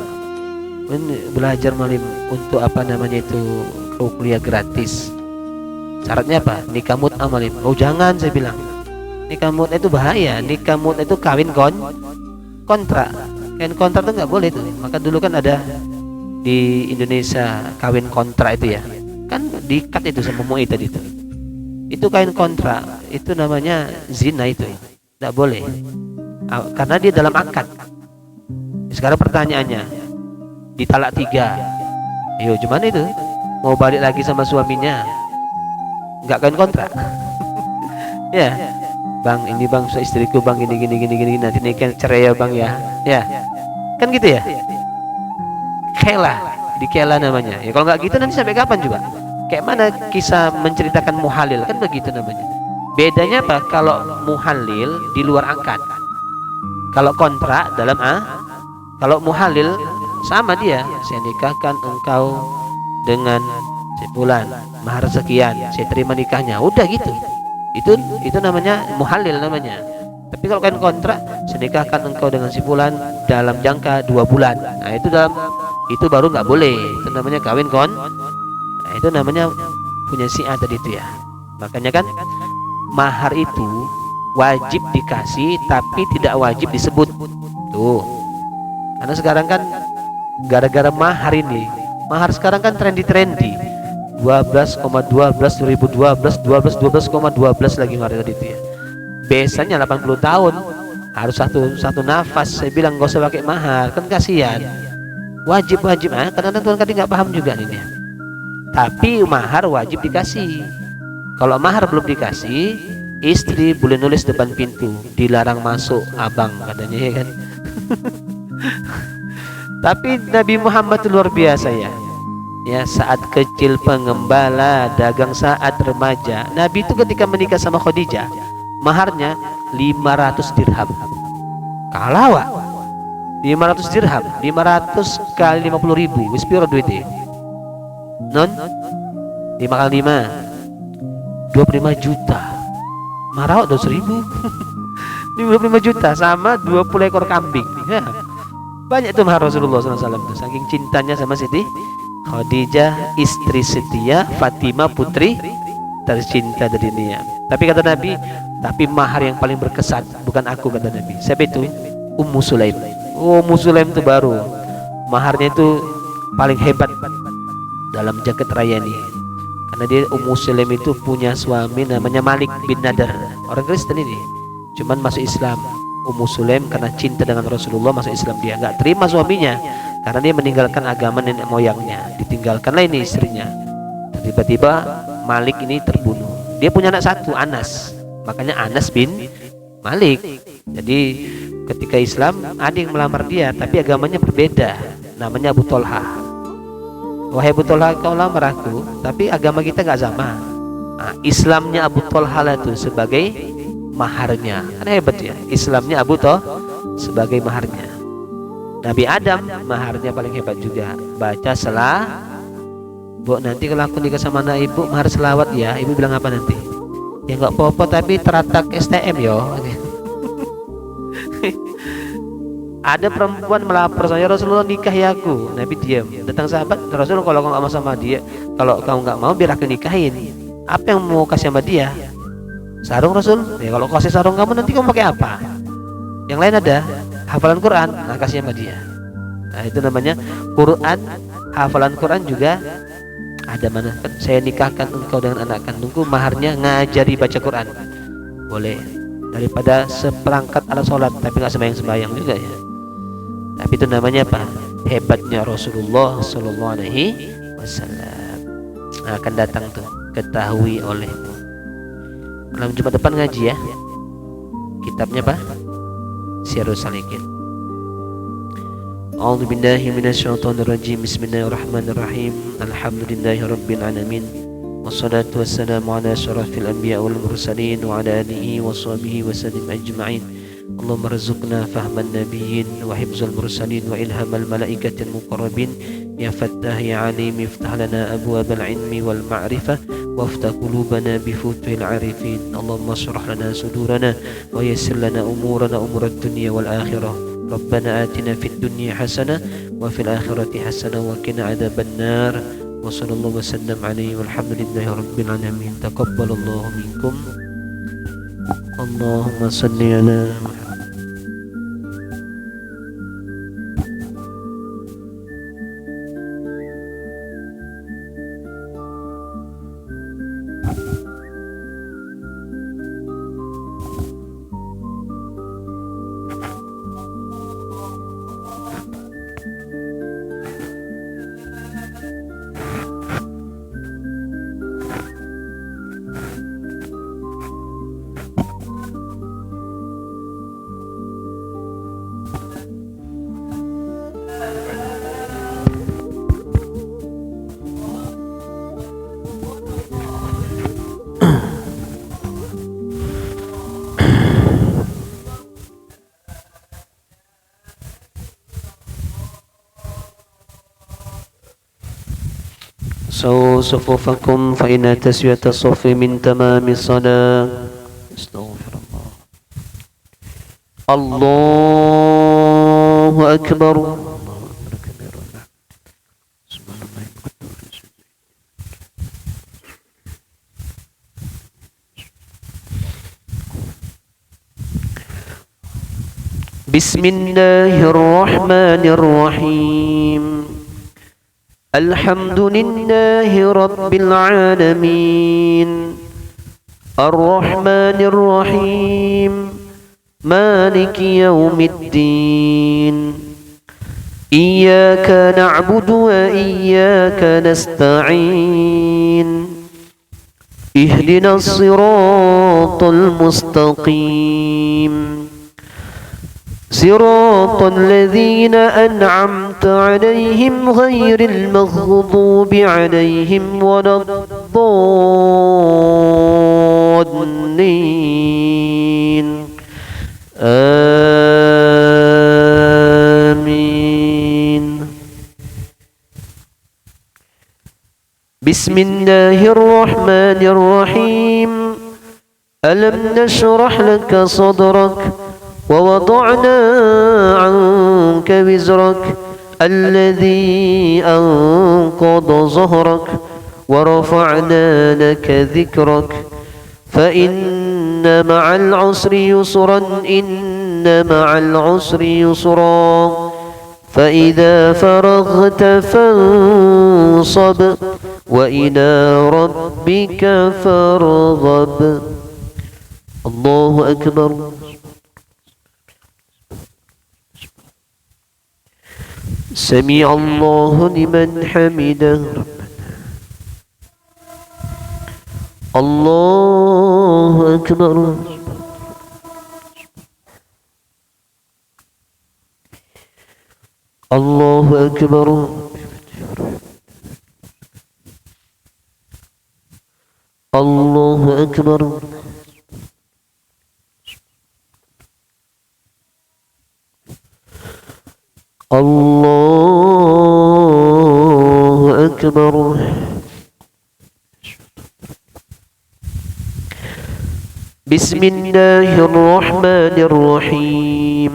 Belajar malim untuk apa namanya itu, kuliah gratis. Syaratnya apa? Nikah mut'ah malim. Oh jangan, saya bilang. Nikah mut'ah itu bahaya. Nikah mut'ah itu kawin kontrak. Kawin kontrak itu nggak boleh tuh. Maka dulu kan ada di Indonesia kawin kontrak itu ya. Kan diikat itu sama MUI tadi itu. Itu kawin kontrak. Itu namanya zina itu. Tidak boleh. Karena dia dalam akad. Sekarang pertanyaannya, ditalak 3. Ayo, gimana itu? Mau balik lagi sama suaminya? Nggak kan kontrak? Ya, bang, ini bang, istriku bang, gini, nanti nikah cerai ya bang ya. Ya, kan gitu ya? Kela, dikela namanya. Ya kalau nggak gitu nanti sampai kapan juga? Kayak mana kisah menceritakan muhalil, kan begitu namanya. Bedanya apa? Kalau muhalil di luar akad. Kalau kontrak dalam kalau muhalil sama dia, saya nikahkan engkau dengan sebulan, mahar sekian, saya terima nikahnya. Udah gitu. Itu namanya muhalil namanya. Tapi kalau kan kontrak, saya nikahkan engkau dengan sebulan dalam jangka 2 bulan. Nah, itu baru nggak boleh. Itu namanya kawin Nah, itu namanya punya Syiah tadi itu ya. Makanya kan mahar itu wajib dikasih tapi tidak wajib disebut tuh, karena sekarang kan gara-gara mahar ini, mahar sekarang kan trendy 12,12 2012 12,12 lagi mahar tadi itu ya. Biasanya 80 tahun harus satu nafas. Saya bilang gak usah pakai mahar, kan kasihan. Wajib karena tuan tadi nggak paham juga ini ya. Tapi mahar wajib dikasih. Kalau mahar belum dikasih, istri boleh nulis depan pintu, dilarang masuk abang katanya ya kan. Tapi Nabi Muhammad luar biasa ya. Ya, saat kecil pengembala, dagang saat remaja. Nabi itu ketika menikah sama Khadijah, maharnya 500 dirham. Kalawa 500 dirham, 500 kali 50 ribu, wis piro duitnya? Non 5 kali 5 25 juta. Marau 200 ribu. 25 juta sama 20 ekor kambing ya. Banyak tuh mahar Rasulullah SAW tuh, saking cintanya sama Siti Khadijah, istri setia, Fatimah putri tercinta dari dunia. Tapi kata Nabi, tapi mahar yang paling berkesan bukan aku, kata Nabi. Siapa itu? Ummu Sulaim. Ummu Sulaim itu baru maharnya itu paling hebat dalam jagat raya ini. Karena dia Ummu Sulaim itu punya suami namanya Malik bin Nadar, orang Kristen ini, cuman masuk Islam. Ummu Sulaim karena cinta dengan Rasulullah masuk Islam. Dia nggak terima suaminya karena dia meninggalkan agama nenek moyangnya, ditinggalkanlah ini istrinya. Tiba-tiba Malik ini terbunuh. Dia punya anak satu, Anas, makanya Anas bin Malik. Jadi ketika Islam ada yang melamar dia tapi agamanya berbeda, namanya Abu Tolha. Wahai Abu Tolha, kau lamar aku tapi agama kita nggak sama. Nah, Islamnya Abu Tolha itu sebagai maharnya, kan hebat ya. Islamnya Abu Tolha sebagai maharnya. Nabi Adam maharnya paling hebat juga, baca Bu, nanti kalau aku nikah sama anak ibu mahar selawat ya. Ibu bilang apa nanti? Ya nggak apa-apa tapi teratak STM yo. Ada perempuan melapor, saya Rasulullah nikah ya aku. Nabi diam. Datang sahabat, Rasulullah kalau kamu nggak mau sama dia, kalau kamu nggak mau biar aku nikahin. Apa yang mau kasih sama dia? Sarung Rasul. Ya kalau kasih sarung kamu nanti kamu pakai apa? Yang lain ada hafalan Quran, nah kasih sama dia. Nah itu namanya Quran. Hafalan Quran juga ada mana? Saya nikahkan engkau dengan anak kandungku, maharnya ngajari baca Quran. Boleh. Daripada seperangkat alat sholat tapi nggak sembahyang juga ya. Tapi itu namanya apa? Hebatnya Rasulullah Sallallahu Alaihi Wasallam. Nah, akan datang tuh, ketahui olehmu. Malam Jumat depan ngaji ya. Kitabnya apa? Syiarus Salikin. A'udzu billahi minasyaitonir rajim. Bismillahirrahmanirrahim. Alhamdulillahirabbil alamin. Wassalatu wassalamu ala asyrafil anbiya wal mursalin wa ala alihi washabihi wasallim ajma'in. Allahumma rzuqna fahman nabiyyin wa hifzal mursalin wa ilhamal malaikatil muqarrabin. Ya Fattah ya Alim, iftah lana abwabal ilmi wal ma'rifah وافتح قلوبنا بفتح العارفين. اللهم اشرح لنا صدورنا ويسر لنا أمورنا أمور الدنيا والآخرة. ربنا آتنا في الدنيا حسنة وفي الآخرة حسنة وقنا عذاب النار. وصلى الله وسلم عليه والحمد لله رب العالمين. تقبل الله منكم. اللهم صل على محمد. صفوفكم فإن تسوية الصف من تمام الصلاة. استغفر الله. الله أكبر. بسم الله الرحمن الرحيم. الحمد لله رب العالمين الرحمن الرحيم مالك يوم الدين إياك نعبد وإياك نستعين اهدنا الصراط المستقيم صراط الذين أنعمت عليهم غير المغضوب عليهم ولا الضالين آمين. بسم الله الرحمن الرحيم. ألم نشرح لك صدرك ووضعنا عنك وزرك الذي أنقض ظهرك ورفعنا لك ذكرك فإن مع العسر يسرا إن مع العسر يسرا فإذا فرغت فانصب وإلى ربك فارغب. الله أكبر. سمع الله لمن حمده. الله أكبر. الله أكبر. الله أكبر. الله أكبر. بسم الله الرحمن الرحيم.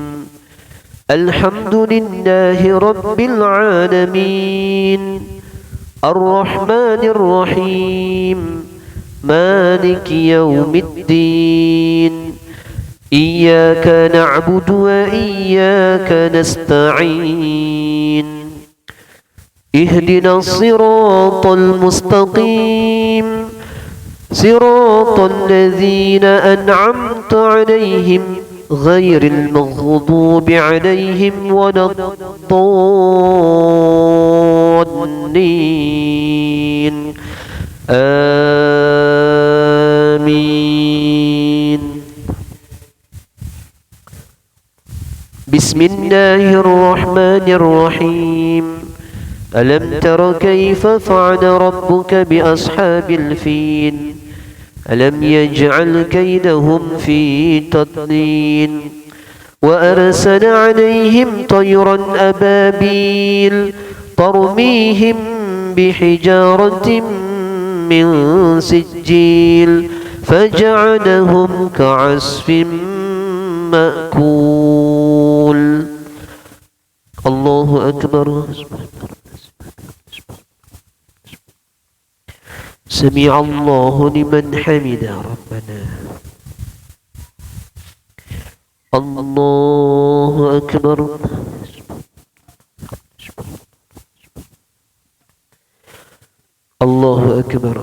الحمد لله رب العالمين الرحمن الرحيم مالك يوم الدين إياك نعبد وإياك نستعين اهدنا الصراط المستقيم صراط الذين أنعمت عليهم غير المغضوب عليهم ولا الضالين آمين. بسم الله الرحمن الرحيم. ألم تر كيف فعل ربك بأصحاب الفيل ألم يجعل كيدهم في تضليل وأرسل عليهم طيرا أبابيل ترميهم بحجارة من سجيل فجعلهم كعصف مأكول. الله أكبر. سمع الله لمن حمده ربنا. الله أكبر. الله أكبر.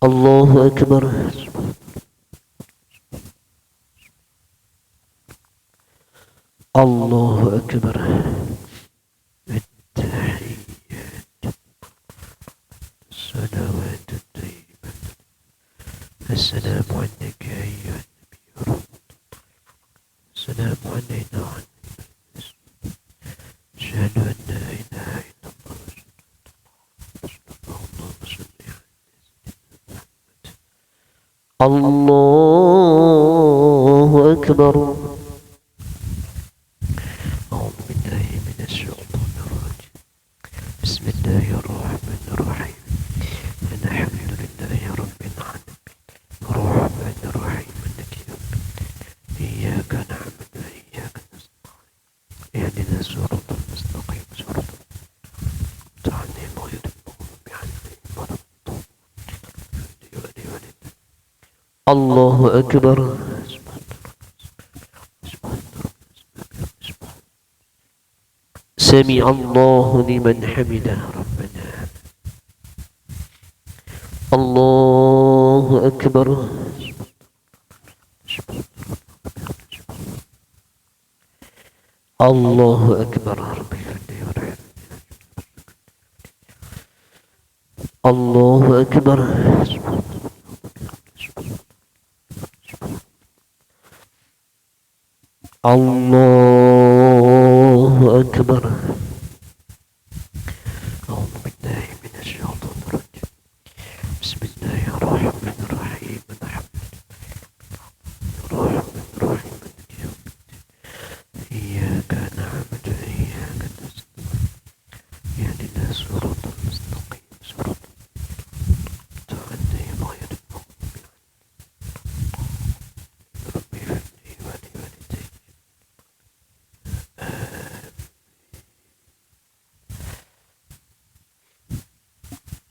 الله أكبر. الله أكبر. الصلوات الطيبة. السلام عليك أيها النبي. السلام علينا أشهد أن لا إله إلا الله. اللهم صل على الله أكبر. أعوذ بالله من الشيطان Allahu Akbar. Sami Allahu liman hamidah Rabbana. Allahu Akbar. Allahu Akbar. Allahu Akbar. Allahu Akbar. A'udzu billahi minasy syaithanir rajim. Bismillahirrahmanirrahim. Alhamdulillahirrahmanirrahim. Iyyaka na'budu wa iyyaka nasta'in. Ihdinas siratal mustaqim. Siratal ladzina an'amta 'alaihim.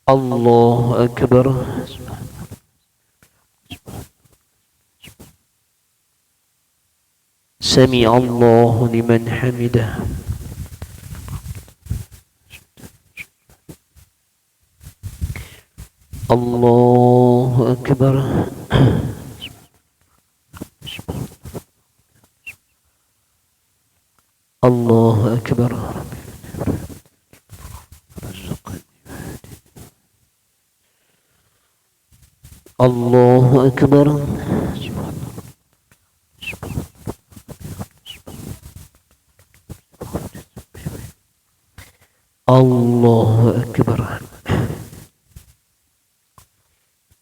Allahu Akbar. Sami Allahu liman hamidah. Allahu Akbar. Allahu Akbar. Allahu Akbar. Allahu Akbar.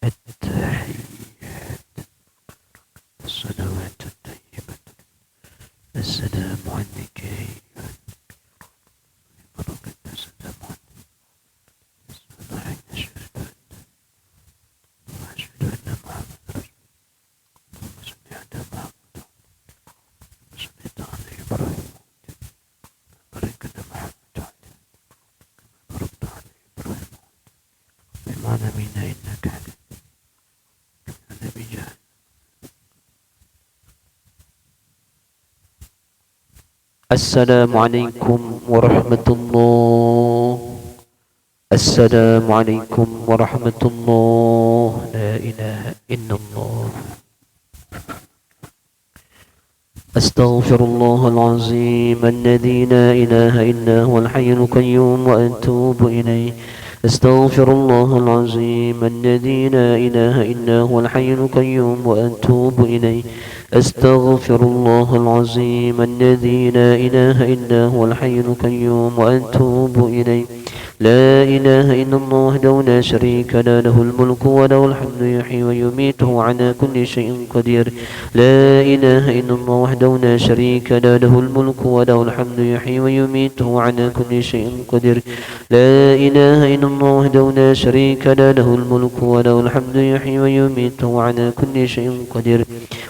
At-tahiyyat. As-salawat at-tayyibat. Assalamu alayka ayyuhan barakatuh. Assalamu alaykum. Assalamualaikum warahmatullahi. Assalamualaikum warahmatullahi. La ilaha illallah. Astaghfirullahal azim alladzi la ilaha illa huwal hayyul qayyum wa atubu ilayh. Astaghfirullahal azim alladzi la ilaha illa huwal hayyul qayyum wa atubu ilayh. أستغفر الله العظيم الذي لا إله إلا هو الحي القيوم وأتوب إليه. لا إله إلا الله وحده لا شريك له، له الملك وله الحمد يحيي ويميت وهو على كل شيء قدير. لا إله إلا الله وحده لا شريك له، له الملك وله الحمد يحيي ويميت وهو على كل شيء قدير. لا إله إلا الله وحده لا شريك له، له الملك وله الحمد يحيي ويميت وهو على كل شيء قدير.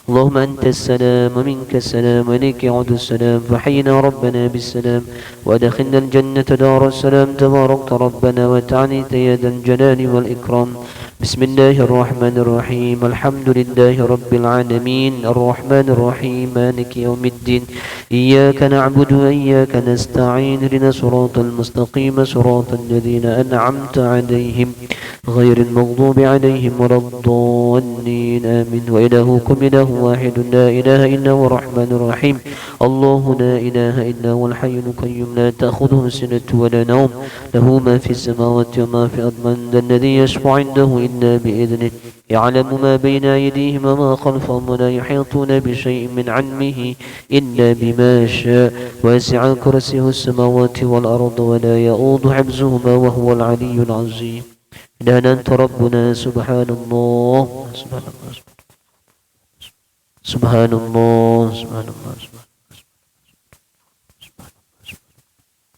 اللهم أنت السلام ومنك السلام وإليك يعود السلام، فحينا ربنا بالسلام وأدخلنا الجنة دار السلام. تباركت ربنا وتعاليت يا ذا الجلال والإكرام. بسم الله الرحمن الرحيم. الحمد لله رب العالمين الرحمن الرحيم مالك يوم الدين. إياك نعبد وإياك نستعين. اهدنا الصراط المستقيم صراط الذين أنعمت عليهم غير المغضوب عليهم ولا الضالين آمين. وإلهكم إله واحد لا إله إلا هو الرحمن الرحيم. الله لا إله إلا هو الحي القيوم لا تأخذه سنة ولا نوم، له ما في السماوات وما في الأرض. من ذا الذي يشفع عنده إلا بإذنه، يعلم ما بين أيديهم وما خلفهم ولا يحيطون بشيء من علمه إلا بما شاء. واسع كرسيه السماوات والأرض ولا يؤوض حفظهما وهو العلي العظيم. إلى أنت ربنا سبحان الله سبحان الله سبحان الله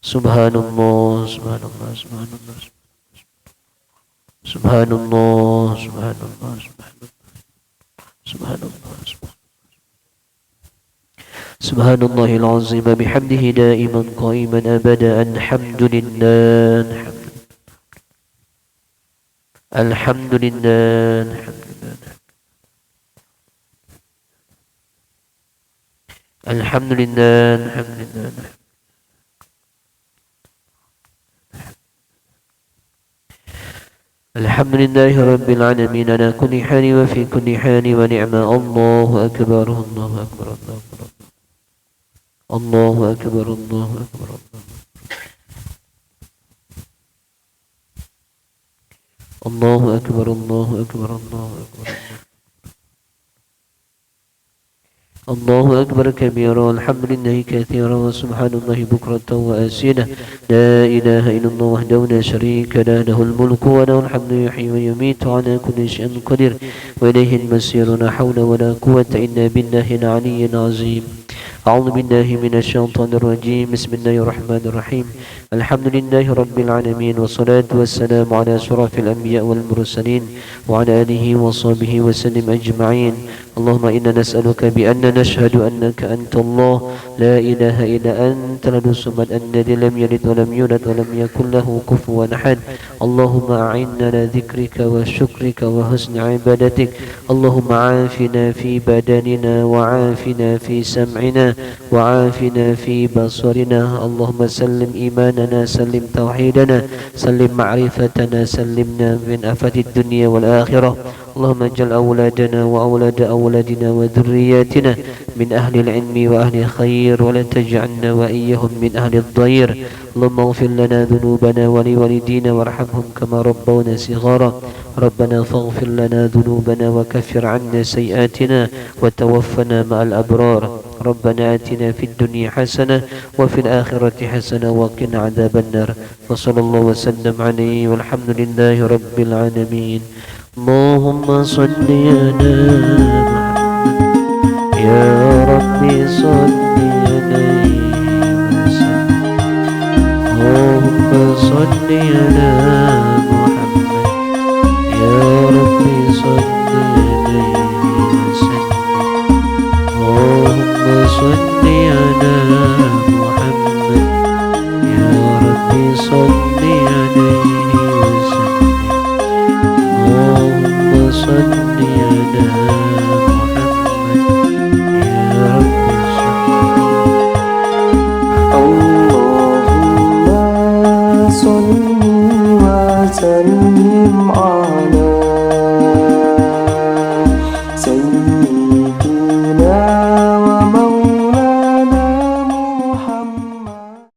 سبحان الله سبحان الله سبحان الله سبحان الله سبحان الله سبحان الله سبحان الله العظيم بحمده دائما قائما أبدا. الحمد لله الحمد لله الحمد لله Alhamdulillah, alhamdulillah. الحمد لله رب العالمين على كل حال وفي كل حال ونعمة. الله أكبر الله أكبر الله أكبر الله أكبر الله أكبر الله أكبر الله أكبر الله أكبر الله أكبر كبيرا والحمد لله كثيرا وسبحان الله بكرة وأسيلا. لا إله إلا الله وحده لا شريك له، له الملك وله الحمد يحيي ويميت على كل شيء قدير وإليه المسير. لا حول ولا قوة إلا بالله العلي العظيم. أعوذ بالله من الشيطان الرجيم. بسم الله الرحمن الرحيم. الحمد لله رب العالمين والصلاة والسلام على أشرف الأنبياء والمرسلين وعلى آله وصحبه وسلم أجمعين. اللهم إنا نسألك بأن نشهد أنك أنت الله لا إله إلا أنت الصمد الذي لم يلد ولم يولد ولم يكن له كفوا أحد. اللهم أعنا على ذكرك وشكرك وحسن عبادتك. اللهم عافنا في بدننا وعافنا في سمعنا وعافنا في بصرنا. اللهم سلم إيماننا، سلم توحيدنا، سلم معرفتنا، سلمنا من آفات الدنيا والآخرة. اللهم اجعل أولادنا وأولاد أولادنا وذرياتنا من أهل العلم وأهل الخير، ولا تجعلنا وإياهم من أهل الضير. اللهم اغفر لنا ذنوبنا ولوالدينا وارحمهم كما ربونا صغارا. ربنا فاغفر لنا ذنوبنا وكفر عنا سيئاتنا وتوفنا مع الأبرار. ربنا آتنا في الدنيا حسنة وفي الآخرة حسنة وقنا عذاب النار. وصلى الله وسلم عليه والحمد لله رب العالمين. اللهم صل على محمد يا ربي صل عليه وسلم. اللهم صل على محمد يا ربي صل عليه وسلم. اللهم صل على محمد يا ربي صل عليه وسلم. اللهم صل على محمد يا ربي اللهم صل وسلم على